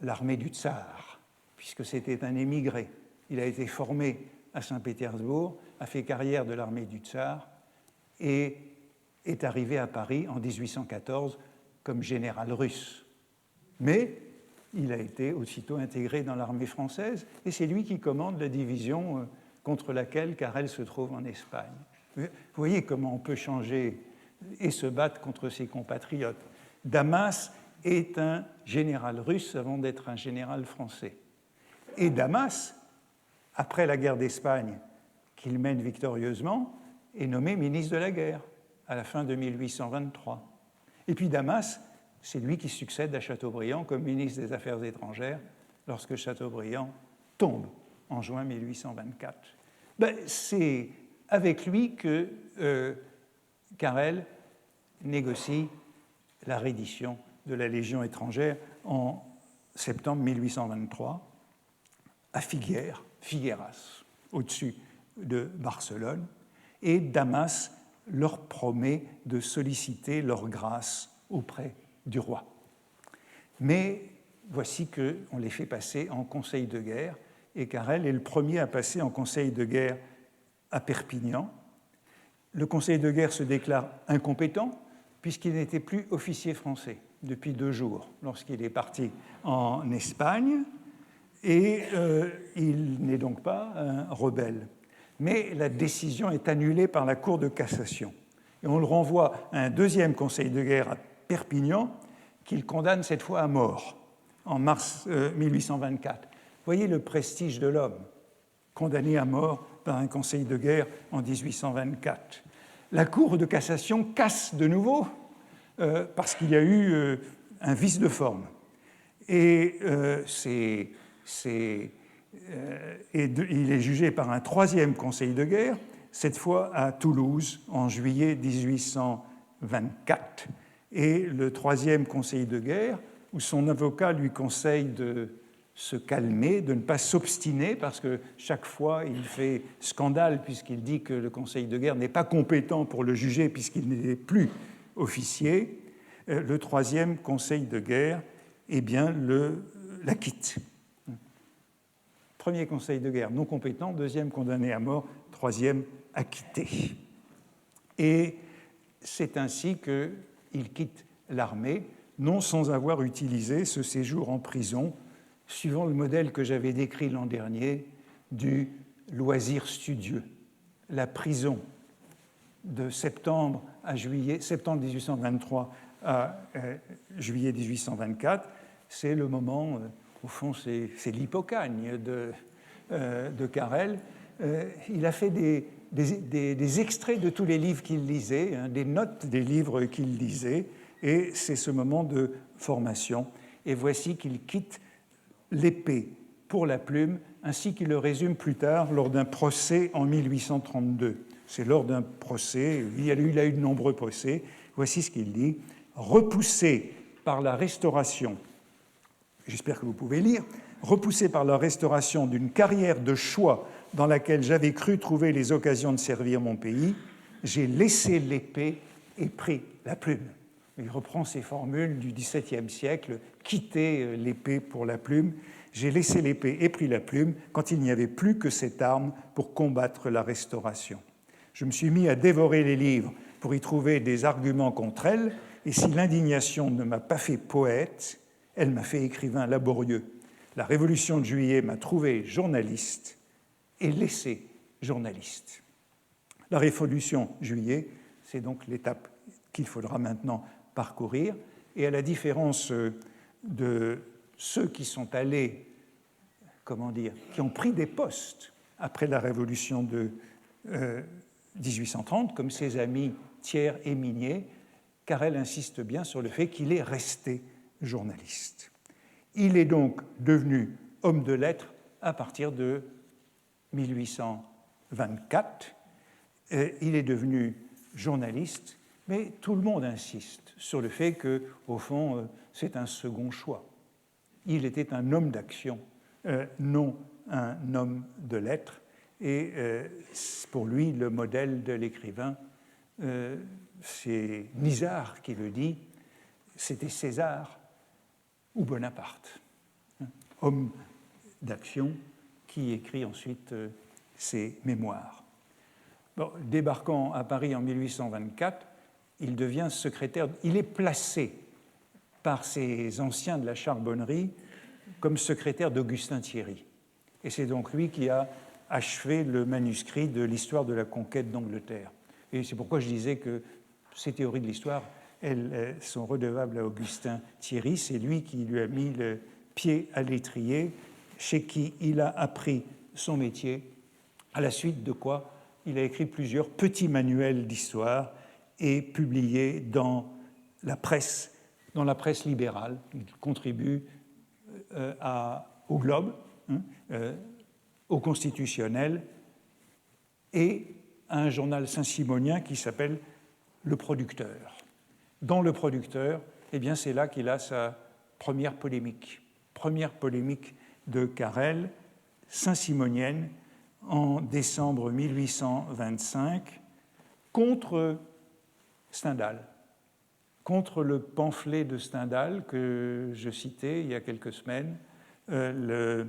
l'armée du tsar, puisque c'était un émigré. Il a été formé à Saint-Pétersbourg, a fait carrière de l'armée du tsar et est arrivé à Paris en 1814 comme général russe. Mais il a été aussitôt intégré dans l'armée française et c'est lui qui commande la division contre laquelle Carrel se trouve en Espagne. Vous voyez comment on peut changer et se battre contre ses compatriotes. Damas est un général russe avant d'être un général français. Et Damas, après la guerre d'Espagne qu'il mène victorieusement, est nommé ministre de la guerre à la fin de 1823. Et puis Damas, c'est lui qui succède à Chateaubriand comme ministre des Affaires étrangères lorsque Chateaubriand tombe en juin 1824. C'est avec lui que Carrel négocie la reddition de la Légion étrangère en septembre 1823 à Figueras, au-dessus de Barcelone, et Damas leur promet de solliciter leur grâce auprès du roi. Mais voici qu'on les fait passer en conseil de guerre, et Carrel est le premier à passer en conseil de guerre à Perpignan. Le conseil de guerre se déclare incompétent, puisqu'il n'était plus officier français depuis 2 jours, lorsqu'il est parti en Espagne, et il n'est donc pas un rebelle. Mais la décision est annulée par la Cour de cassation. Et on le renvoie à un deuxième conseil de guerre à Perpignan, qu'il condamne cette fois à mort, en mars 1824. Voyez le prestige de l'homme, condamné à mort par un conseil de guerre en 1824. La Cour de cassation casse de nouveau parce qu'il y a eu un vice de forme. Et il est jugé par un troisième conseil de guerre, cette fois à Toulouse, en juillet 1824. Et le troisième conseil de guerre, où son avocat lui conseille de se calmer, de ne pas s'obstiner, parce que chaque fois il fait scandale puisqu'il dit que le conseil de guerre n'est pas compétent pour le juger puisqu'il n'est plus officier. Le troisième conseil de guerre, eh bien, l'acquitte. Premier conseil de guerre non compétent, deuxième condamné à mort, troisième acquitté. Et c'est ainsi qu'il quitte l'armée, non sans avoir utilisé ce séjour en prison, suivant le modèle que j'avais décrit l'an dernier du loisir studieux. La prison de septembre 1823 à juillet 1824, c'est le moment, au fond, c'est l'hypocagne de Carrel. Il a fait des extraits de tous les livres qu'il lisait, des notes des livres qu'il lisait, et c'est ce moment de formation. Et voici qu'il quitte l'épée pour la plume, ainsi qu'il le résume plus tard lors d'un procès en 1832. C'est lors d'un procès, il a eu de nombreux procès. Voici ce qu'il dit. Repoussé par la restauration, j'espère que vous pouvez lire, repoussé par la restauration d'une carrière de choix dans laquelle j'avais cru trouver les occasions de servir mon pays, j'ai laissé l'épée et pris la plume. Il reprend ces formules du XVIIe siècle, quitter l'épée pour la plume. J'ai laissé l'épée et pris la plume quand il n'y avait plus que cette arme pour combattre la Restauration. Je me suis mis à dévorer les livres pour y trouver des arguments contre elle, et si l'indignation ne m'a pas fait poète, elle m'a fait écrivain laborieux. La Révolution de Juillet m'a trouvé journaliste et laissé journaliste. La Révolution de Juillet, c'est donc l'étape qu'il faudra maintenant parcourir, et à la différence de ceux qui sont allés, qui ont pris des postes après la Révolution de 1830, comme ses amis Thiers et Mignet, Carrel insiste bien sur le fait qu'il est resté journaliste. Il est donc devenu homme de lettres à partir de 1824. Il est devenu journaliste, mais tout le monde insiste sur le fait qu'au fond, c'est un second choix. Il était un homme d'action, non un homme de lettres, et pour lui, le modèle de l'écrivain, c'est Nisard qui le dit, c'était César ou Bonaparte, homme d'action qui écrit ensuite ses mémoires. Bon, débarquant à Paris en 1824, il devient secrétaire, il est placé par ses anciens de la Charbonnerie comme secrétaire d'Augustin Thierry. Et c'est donc lui qui a achevé le manuscrit de l'histoire de la conquête d'Angleterre. Et c'est pourquoi je disais que ces théories de l'histoire, elles sont redevables à Augustin Thierry. C'est lui qui lui a mis le pied à l'étrier, chez qui il a appris son métier, à la suite de quoi il a écrit plusieurs petits manuels d'histoire et publié dans la presse libérale. Il contribue au Globe, au Constitutionnel et à un journal saint-simonien qui s'appelle Le Producteur. Dans Le Producteur, eh bien c'est là qu'il a sa première polémique de Carrel, saint-simonienne, en décembre 1825, contre Stendhal, contre le pamphlet de Stendhal que je citais il y a quelques semaines, le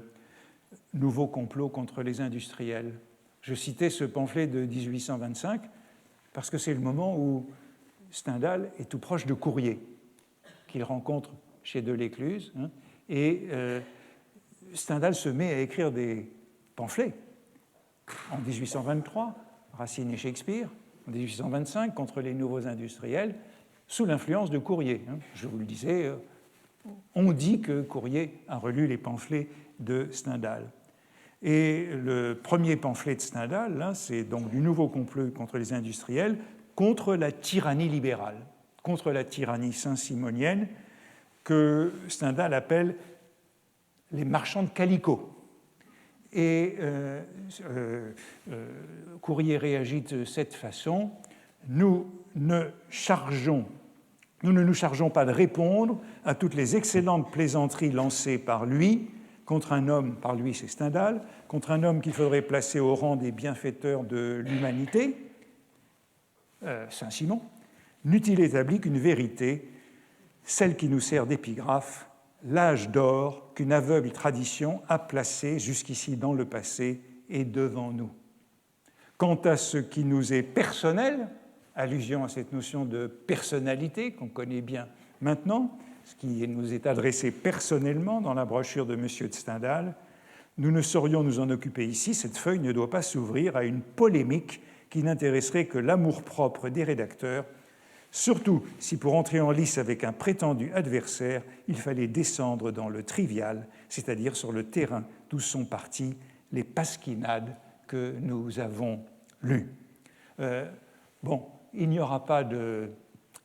nouveau complot contre les industriels. Je citais ce pamphlet de 1825 parce que c'est le moment où Stendhal est tout proche de Courrier, qu'il rencontre chez Delescluze, et Stendhal se met à écrire des pamphlets en 1823, Racine et Shakespeare, en 1825, contre les nouveaux industriels, sous l'influence de Courrier. Je vous le disais, on dit que Courrier a relu les pamphlets de Stendhal. Et le premier pamphlet de Stendhal, là, c'est donc du nouveau complot contre les industriels, contre la tyrannie libérale, contre la tyrannie saint-simonienne, que Stendhal appelle les marchands de calicot. Et Courrier réagit de cette façon: nous ne nous chargeons pas de répondre à toutes les excellentes plaisanteries lancées par lui contre un homme, par lui c'est Stendhal, contre un homme qu'il faudrait placer au rang des bienfaiteurs de l'humanité, Saint-Simon, n'eût-il établi qu'une vérité, celle qui nous sert d'épigraphe, l'âge d'or qu'une aveugle tradition a placé jusqu'ici dans le passé et devant nous. Quant à ce qui nous est personnel, allusion à cette notion de personnalité qu'on connaît bien maintenant, ce qui nous est adressé personnellement dans la brochure de M. de Stendhal, nous ne saurions nous en occuper ici, cette feuille ne doit pas s'ouvrir à une polémique qui n'intéresserait que l'amour-propre des rédacteurs, surtout si pour entrer en lice avec un prétendu adversaire, il fallait descendre dans le trivial, c'est-à-dire sur le terrain d'où sont parties les pasquinades que nous avons lues. Il n'y aura pas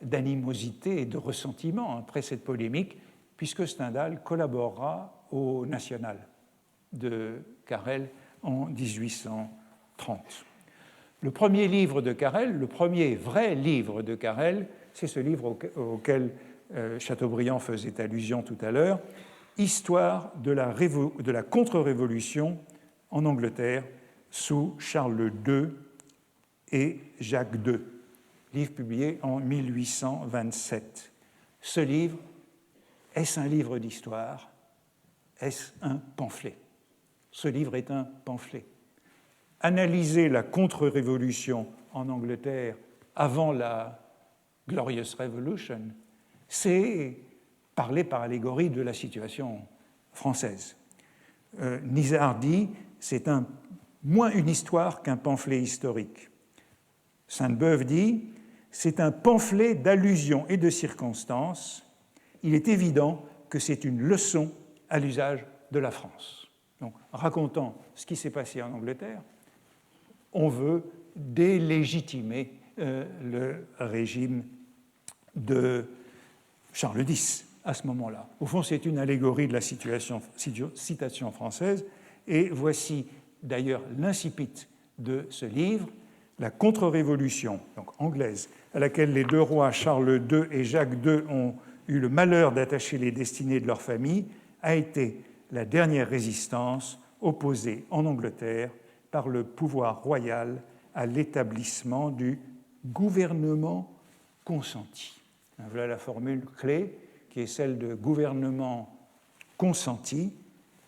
d'animosité et de ressentiment après cette polémique, puisque Stendhal collaborera au National de Carrel en 1830. Le premier livre de Carrel, le premier vrai livre de Carrel, c'est ce livre auquel Chateaubriand faisait allusion tout à l'heure, Histoire de la contre-révolution en Angleterre sous Charles II et Jacques II, livre publié en 1827. Ce livre, est-ce un livre d'histoire? Est-ce un pamphlet? Ce livre est un pamphlet. Analyser la contre-révolution en Angleterre avant la Glorious Revolution, c'est parler par allégorie de la situation française. Nisard dit « c'est moins une histoire qu'un pamphlet historique ». Sainte-Beuve dit « c'est un pamphlet d'allusions et de circonstances. Il est évident que c'est une leçon à l'usage de la France. » Donc, racontant ce qui s'est passé en Angleterre, on veut délégitimer le régime de Charles X à ce moment-là. Au fond, c'est une allégorie de la citation française, et voici d'ailleurs l'incipit de ce livre, la contre-révolution, donc anglaise, à laquelle les deux rois Charles II et Jacques II ont eu le malheur d'attacher les destinées de leur famille, a été la dernière résistance opposée en Angleterre par le pouvoir royal à l'établissement du gouvernement consenti. Voilà la formule clé, qui est celle de gouvernement consenti.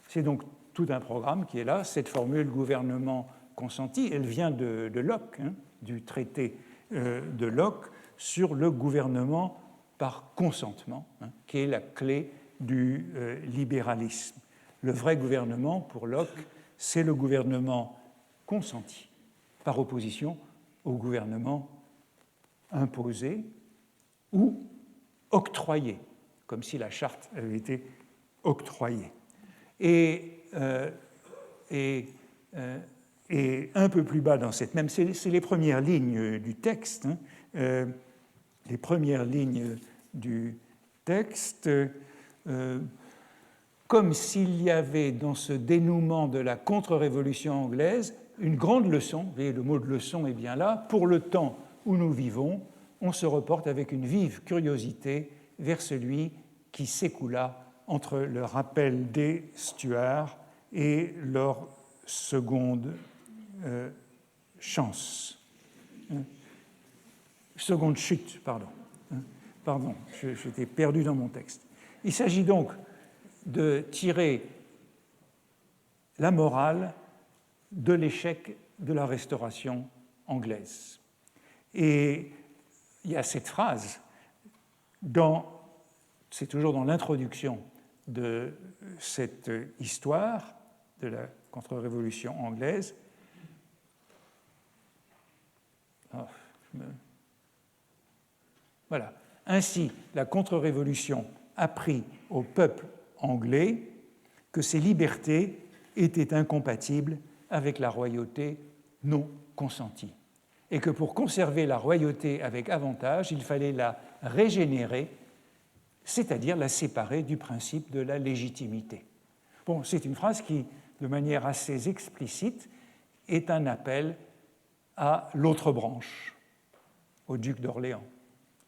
C'est donc tout un programme qui est là. Cette formule gouvernement consenti, elle vient de Locke, du traité de Locke sur le gouvernement par consentement, qui est la clé du libéralisme. Le vrai gouvernement, pour Locke, c'est le gouvernement consenti, par opposition au gouvernement imposé ou octroyé, comme si la charte avait été octroyée. Et un peu plus bas dans cette même... C'est les premières lignes du texte. Les premières lignes du texte, comme s'il y avait dans ce dénouement de la contre-révolution anglaise une grande leçon, vous voyez, le mot de leçon est bien là, pour le temps où nous vivons, on se reporte avec une vive curiosité vers celui qui s'écoula entre le rappel des Stuarts et leur seconde chance. Seconde chute, pardon. Pardon, j'étais perdu dans mon texte. Il s'agit donc de tirer la morale de l'échec de la Restauration anglaise. Et il y a cette phrase, c'est toujours dans l'introduction de cette histoire de la contre-révolution anglaise. Voilà. Ainsi, la contre-révolution apprit au peuple anglais que ses libertés étaient incompatibles avec la royauté non consentie, et que pour conserver la royauté avec avantage, il fallait la régénérer, c'est-à-dire la séparer du principe de la légitimité. Bon, c'est une phrase qui, de manière assez explicite, est un appel à l'autre branche, au duc d'Orléans,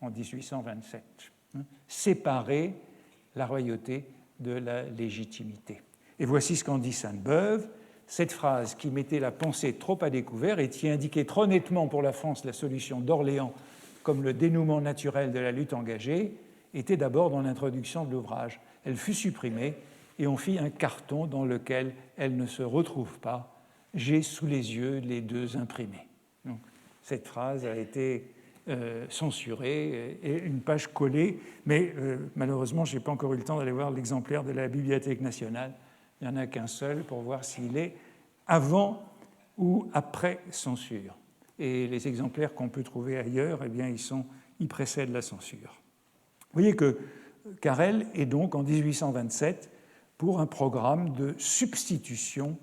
en 1827. Séparer la royauté de la légitimité. Et voici ce qu'en dit Sainte-Beuve, cette phrase qui mettait la pensée trop à découvert et qui indiquait trop nettement pour la France la solution d'Orléans comme le dénouement naturel de la lutte engagée, était d'abord dans l'introduction de l'ouvrage. Elle fut supprimée et on fit un carton dans lequel elle ne se retrouve pas. J'ai sous les yeux les deux imprimés. Donc, cette phrase a été censurée et une page collée, mais malheureusement, je n'ai pas encore eu le temps d'aller voir l'exemplaire de la Bibliothèque nationale. Il n'y en a qu'un seul pour voir s'il est avant ou après censure. Et les exemplaires qu'on peut trouver ailleurs, eh bien, ils précèdent la censure. Vous voyez que Carrel est donc en 1827 pour un programme de substitution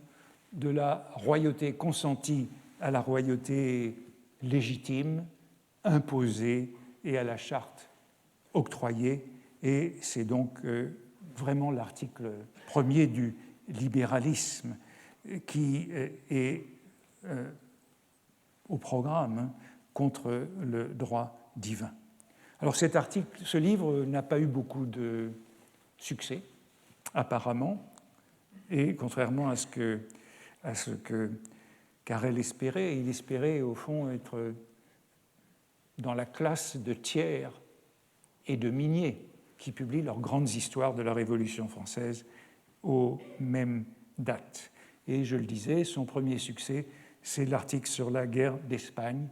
de la royauté consentie à la royauté légitime, imposée et à la charte octroyée. Et c'est donc vraiment l'article premier du libéralisme qui est au programme contre le droit divin. Alors ce livre n'a pas eu beaucoup de succès, apparemment, et contrairement à ce que Carrel espérait, il espérait au fond être dans la classe de Thiers et de Mignet qui publient leurs grandes histoires de la Révolution française aux mêmes dates. Et je le disais, son premier succès, c'est l'article sur la guerre d'Espagne.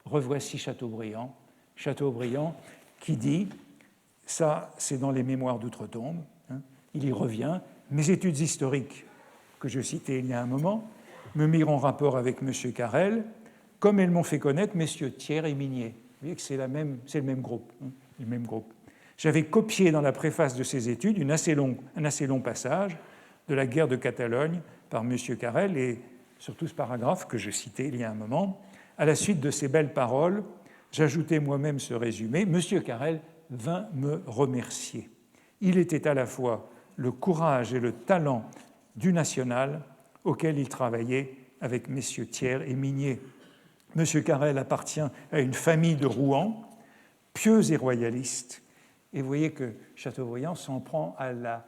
Revoici Chateaubriand. Chateaubriand qui dit, ça c'est dans les Mémoires d'Outre-Tombe, il y revient, mes études historiques que je citais il y a un moment me mirent en rapport avec M. Carrel, comme elles m'ont fait connaître messieurs Thiers et Mignet. Vous voyez que c'est le même groupe. Le même groupe. J'avais copié dans la préface de ces études un assez long passage de la guerre de Catalogne par M. Carrel, et surtout ce paragraphe que je citais il y a un moment. À la suite de ces belles paroles, j'ajoutais moi-même ce résumé. M. Carrel vint me remercier. Il était à la fois le courage et le talent du national auquel il travaillait avec messieurs Thiers et Mignet. M. Carrel appartient à une famille de Rouen, pieux et royaliste. Et vous voyez que Chateaubriand s'en prend à la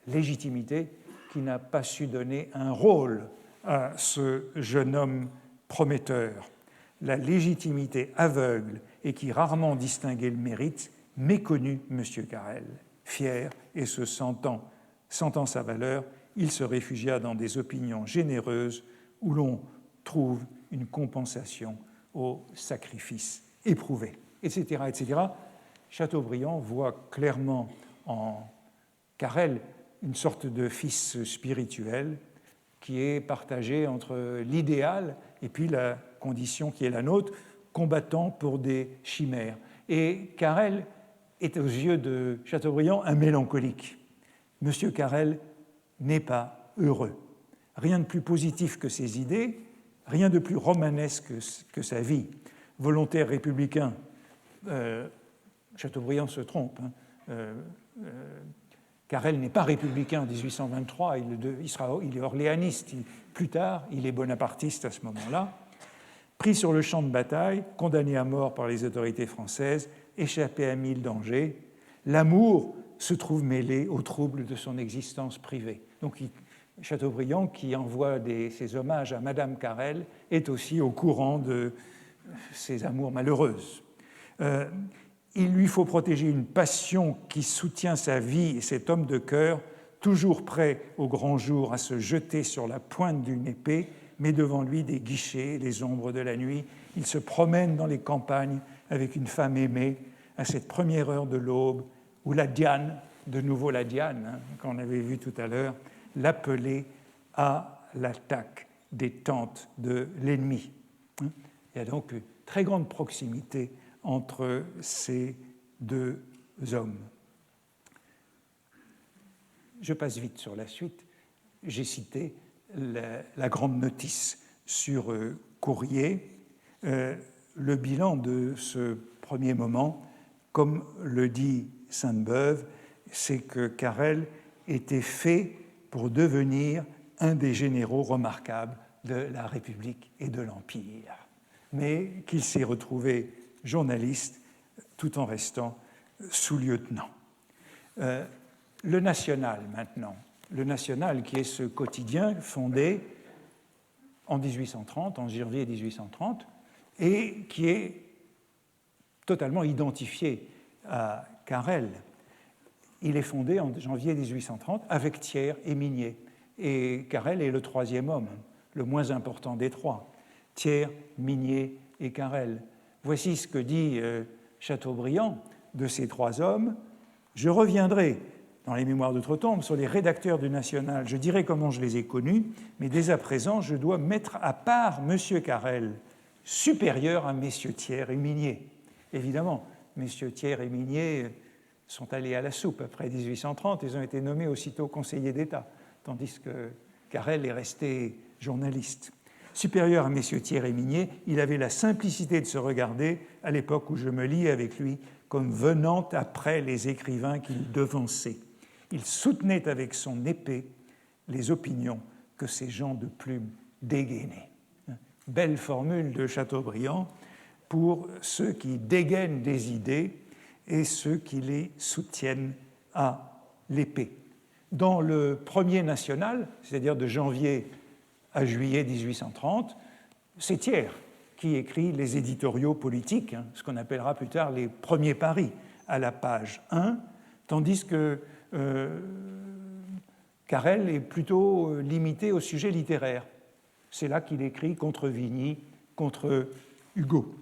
légitimité qui n'a pas su donner un rôle à ce jeune homme prometteur. La légitimité aveugle et qui rarement distinguait le mérite méconnut M. Carrel. Fier et se sentant sa valeur, il se réfugia dans des opinions généreuses où l'on trouve une compensation au sacrifice éprouvé, etc., etc. Chateaubriand voit clairement en Carrel une sorte de fils spirituel qui est partagé entre l'idéal et puis la condition qui est la nôtre, combattant pour des chimères. Et Carrel est aux yeux de Chateaubriand un mélancolique. Monsieur Carrel n'est pas heureux. Rien de plus positif que ses idées, rien de plus romanesque que sa vie. Volontaire républicain, Chateaubriand se trompe. Carrel n'est pas républicain en 1823, il est orléaniste. Plus tard, il est bonapartiste à ce moment-là. Pris sur le champ de bataille, condamné à mort par les autorités françaises, échappé à 1000 dangers, l'amour se trouve mêlé aux troubles de son existence privée. Donc Chateaubriand, qui envoie ses hommages à Madame Carrel, est aussi au courant de ses amours malheureuses. Il lui faut protéger une passion qui soutient sa vie et cet homme de cœur, toujours prêt au grand jour à se jeter sur la pointe d'une épée, mais devant lui des guichets, les ombres de la nuit. Il se promène dans les campagnes avec une femme aimée à cette première heure de l'aube où la Diane, de nouveau la Diane, qu'on avait vu tout à l'heure, l'appelait à l'attaque des tentes de l'ennemi. Il y a donc une très grande proximité entre ces deux hommes. Je passe vite sur la suite. J'ai cité la grande notice sur Courrier. Le bilan de ce premier moment, comme le dit Sainte-Beuve, c'est que Carrel était fait pour devenir un des généraux remarquables de la République et de l'Empire, mais qu'il s'est retrouvé journaliste tout en restant sous-lieutenant. Le National, maintenant. Le National, qui est ce quotidien fondé en 1830, en janvier 1830, et qui est totalement identifié à Carrel. Il est fondé en janvier 1830 avec Thiers et Mignet. Et Carrel est le troisième homme, le moins important des trois. Thiers, Mignet et Carrel. Voici ce que dit Chateaubriand de ces trois hommes. Je reviendrai dans les Mémoires d'outre-tombe sur les rédacteurs du National. Je dirai comment je les ai connus, mais dès à présent, je dois mettre à part M. Carrel, supérieur à messieurs Thiers et Mignet. Évidemment, messieurs Thiers et Mignet sont allés à la soupe après 1830, ils ont été nommés aussitôt conseillers d'État, tandis que Carrel est resté journaliste. Supérieur à messieurs Thiers et Mignet, il avait la simplicité de se regarder, à l'époque où je me liais avec lui, comme venant après les écrivains qu'il devançait. Il soutenait avec son épée les opinions que ces gens de plume dégainaient. Belle formule de Chateaubriand pour ceux qui dégainent des idées et ceux qui les soutiennent à l'épée. Dans le premier National, c'est-à-dire de janvier à juillet 1830, c'est Thiers qui écrit les éditoriaux politiques, ce qu'on appellera plus tard les premiers paris, à la page 1, tandis que Carrel est plutôt limité au sujet littéraire. C'est là qu'il écrit contre Vigny, contre Hugo.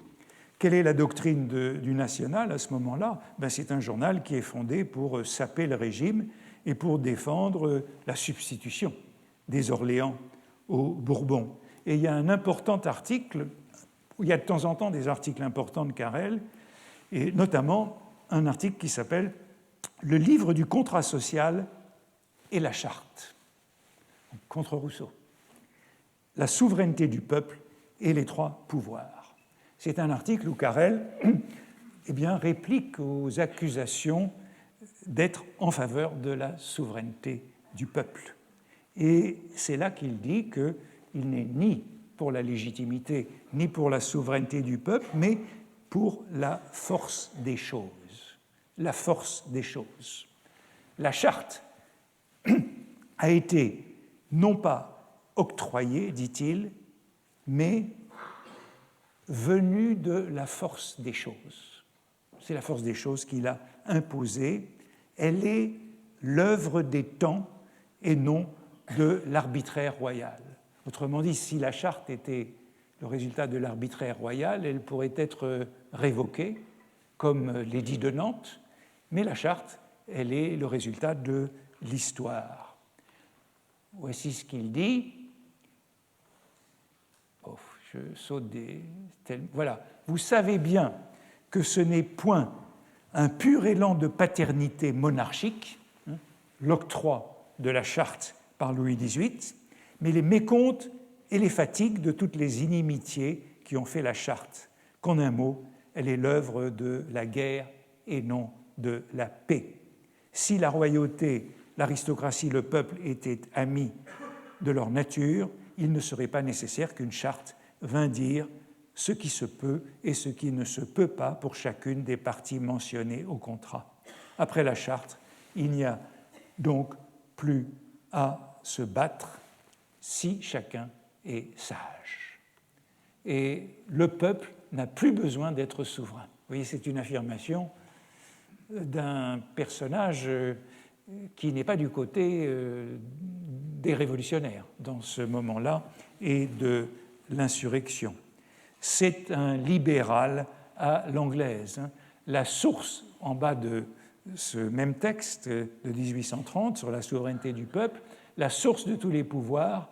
Quelle est la doctrine du National à ce moment-là ? C'est un journal qui est fondé pour saper le régime et pour défendre la substitution des Orléans aux Bourbons. Et il y a un important article, il y a de temps en temps des articles importants de Carrel, et notamment un article qui s'appelle « Le livre du contrat social et la charte », contre Rousseau. La souveraineté du peuple et les trois pouvoirs. C'est un article où Carrel réplique aux accusations d'être en faveur de la souveraineté du peuple. Et c'est là qu'il dit qu'il n'est ni pour la légitimité ni pour la souveraineté du peuple, mais pour la force des choses. La force des choses. La charte a été non pas octroyée, dit-il, mais venue de la force des choses. C'est la force des choses qu'il a imposée. Elle est l'œuvre des temps et non de l'arbitraire royal. Autrement dit, si la charte était le résultat de l'arbitraire royal, elle pourrait être révoquée, comme l'édit de Nantes, mais la charte, elle est le résultat de l'histoire. Voici ce qu'il dit. Je saute des... Voilà. Vous savez bien que ce n'est point un pur élan de paternité monarchique, l'octroi de la charte par Louis XVIII, mais les mécomptes et les fatigues de toutes les inimitiés qui ont fait la charte, qu'en un mot, elle est l'œuvre de la guerre et non de la paix. Si la royauté, l'aristocratie, le peuple étaient amis de leur nature, il ne serait pas nécessaire qu'une charte vint dire ce qui se peut et ce qui ne se peut pas pour chacune des parties mentionnées au contrat. Après la charte, il n'y a donc plus à se battre si chacun est sage. Et le peuple n'a plus besoin d'être souverain. Vous voyez, c'est une affirmation d'un personnage qui n'est pas du côté des révolutionnaires dans ce moment-là et de l'insurrection. C'est un libéral à l'anglaise. La source en bas de ce même texte de 1830 sur la souveraineté du peuple, la source de tous les pouvoirs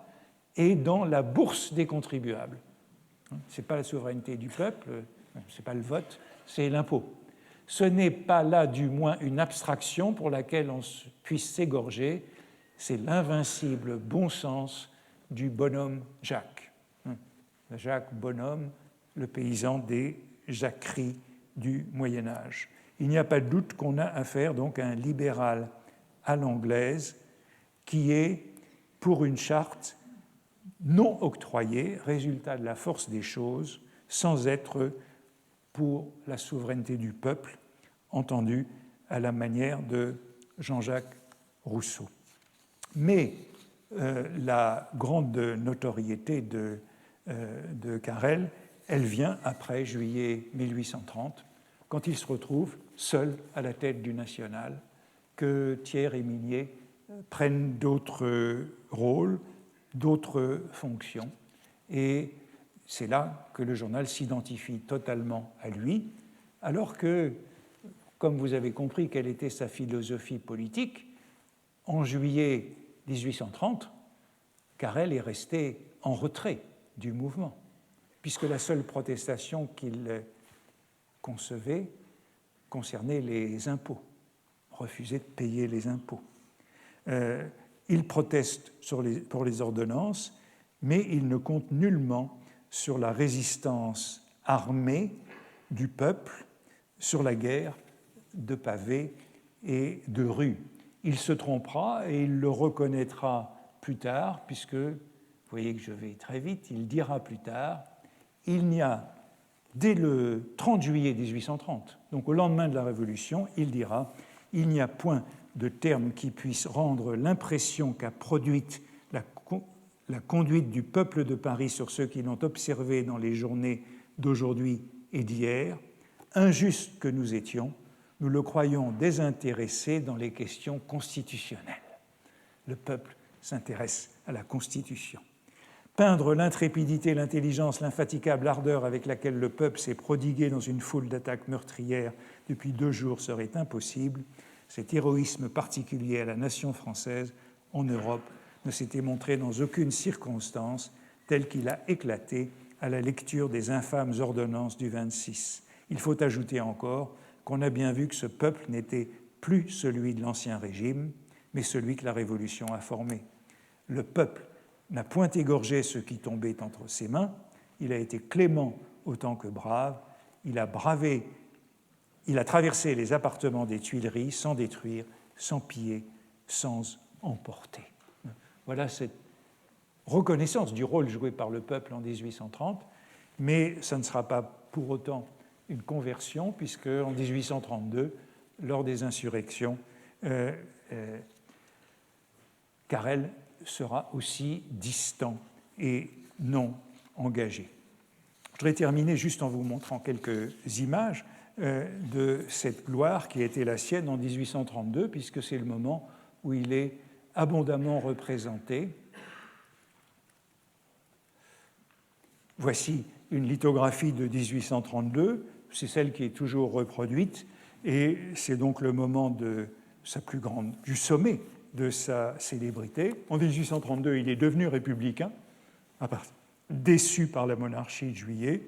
est dans la bourse des contribuables. Ce n'est pas la souveraineté du peuple, ce n'est pas le vote, c'est l'impôt. Ce n'est pas là du moins une abstraction pour laquelle on puisse s'égorger, c'est l'invincible bon sens du bonhomme Jacques. Jacques Bonhomme, le paysan des jacqueries du Moyen-Âge. Il n'y a pas de doute qu'on a affaire donc à un libéral à l'anglaise qui est pour une charte non octroyée, résultat de la force des choses, sans être pour la souveraineté du peuple, entendue à la manière de Jean-Jacques Rousseau. Mais la grande notoriété de Carrel, elle vient après juillet 1830, quand il se retrouve seul à la tête du National, que Thiers et Minier prennent d'autres rôles, d'autres fonctions. Et c'est là que le journal s'identifie totalement à lui, alors que, comme vous avez compris quelle était sa philosophie politique, en juillet 1830, Carrel est resté en retrait du mouvement, puisque la seule protestation qu'il concevait concernait les impôts, refusait de payer les impôts. Il proteste pour les ordonnances, mais il ne compte nullement sur la résistance armée du peuple, sur la guerre de pavés et de rues. Il se trompera et il le reconnaîtra plus tard, puisque, vous voyez que je vais très vite, il dira plus tard, il n'y a, dès le 30 juillet 1830, donc au lendemain de la Révolution, il dira, il n'y a point de terme qui puisse rendre l'impression qu'a produite la conduite du peuple de Paris sur ceux qui l'ont observé dans les journées d'aujourd'hui et d'hier. Injustes que nous étions, nous le croyons désintéressé dans les questions constitutionnelles. Le peuple s'intéresse à la Constitution. Peindre l'intrépidité, l'intelligence, l'infatigable ardeur avec laquelle le peuple s'est prodigué dans une foule d'attaques meurtrières depuis 2 jours serait impossible. Cet héroïsme particulier à la nation française en Europe ne s'était montré dans aucune circonstance tel qu'il a éclaté à la lecture des infâmes ordonnances du 26. Il faut ajouter encore qu'on a bien vu que ce peuple n'était plus celui de l'Ancien Régime, mais celui que la Révolution a formé. Le peuple n'a point égorgé ceux qui tombaient entre ses mains, il a été clément autant que brave, il a traversé les appartements des Tuileries sans détruire, sans piller, sans emporter. Voilà cette reconnaissance du rôle joué par le peuple en 1830, mais ça ne sera pas pour autant une conversion, puisque en 1832, lors des insurrections, Carrel sera aussi distant et non engagé. Je voudrais terminer juste en vous montrant quelques images de cette gloire qui a été la sienne en 1832, puisque c'est le moment où il est abondamment représenté. Voici une lithographie de 1832, c'est celle qui est toujours reproduite, et c'est donc le moment de du sommet de sa célébrité. En 1832, il est devenu républicain, déçu par la monarchie de Juillet.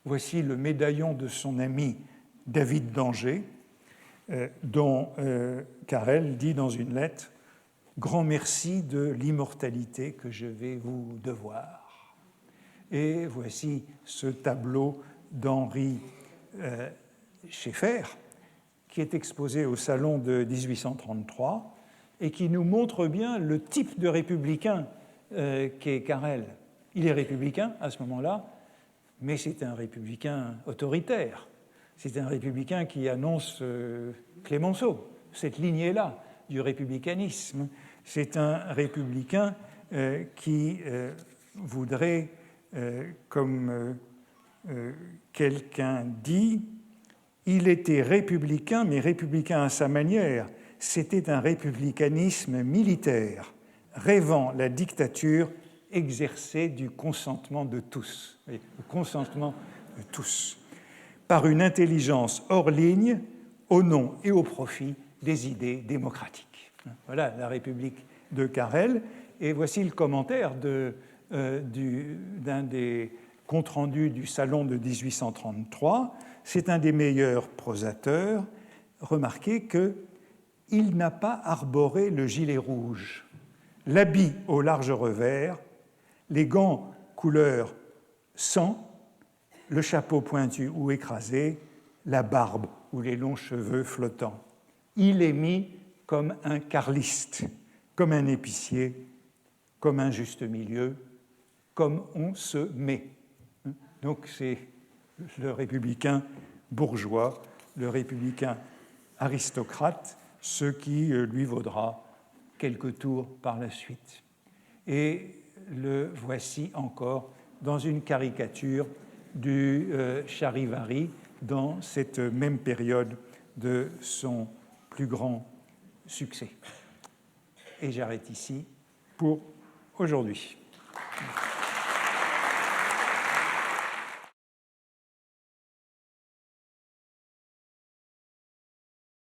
Voici le médaillon de son ami David d'Angers, dont Carrel dit dans une lettre « Grand merci de l'immortalité que je vais vous devoir ». Et voici ce tableau d'Henri Schaeffer, qui est exposé au Salon de 1833 et qui nous montre bien le type de républicain qu'est Carrel. Il est républicain à ce moment-là, mais c'est un républicain autoritaire. c'est un républicain qui annonce Clémenceau, cette lignée-là du républicanisme. C'est un républicain qui voudrait, comme quelqu'un dit, il était républicain, mais républicain à sa manière. C'était un républicanisme militaire, rêvant la dictature exercée du consentement de tous. Le consentement de tous, par une intelligence hors ligne, au nom et au profit des idées démocratiques. Voilà la République de Carrel. Et voici le commentaire d'un des comptes rendus du Salon de 1833. C'est un des meilleurs prosateurs. Remarquez qu'il n'a pas arboré le gilet rouge, l'habit au large revers, les gants couleur sang, le chapeau pointu ou écrasé, la barbe ou les longs cheveux flottants. Il est mis comme un carliste, comme un épicier, comme un juste milieu, comme on se met. Donc c'est le républicain bourgeois, le républicain aristocrate, ce qui lui vaudra quelques tours par la suite. Et le voici encore dans une caricature du Charivari dans cette même période de son plus grand succès. Et j'arrête ici pour aujourd'hui.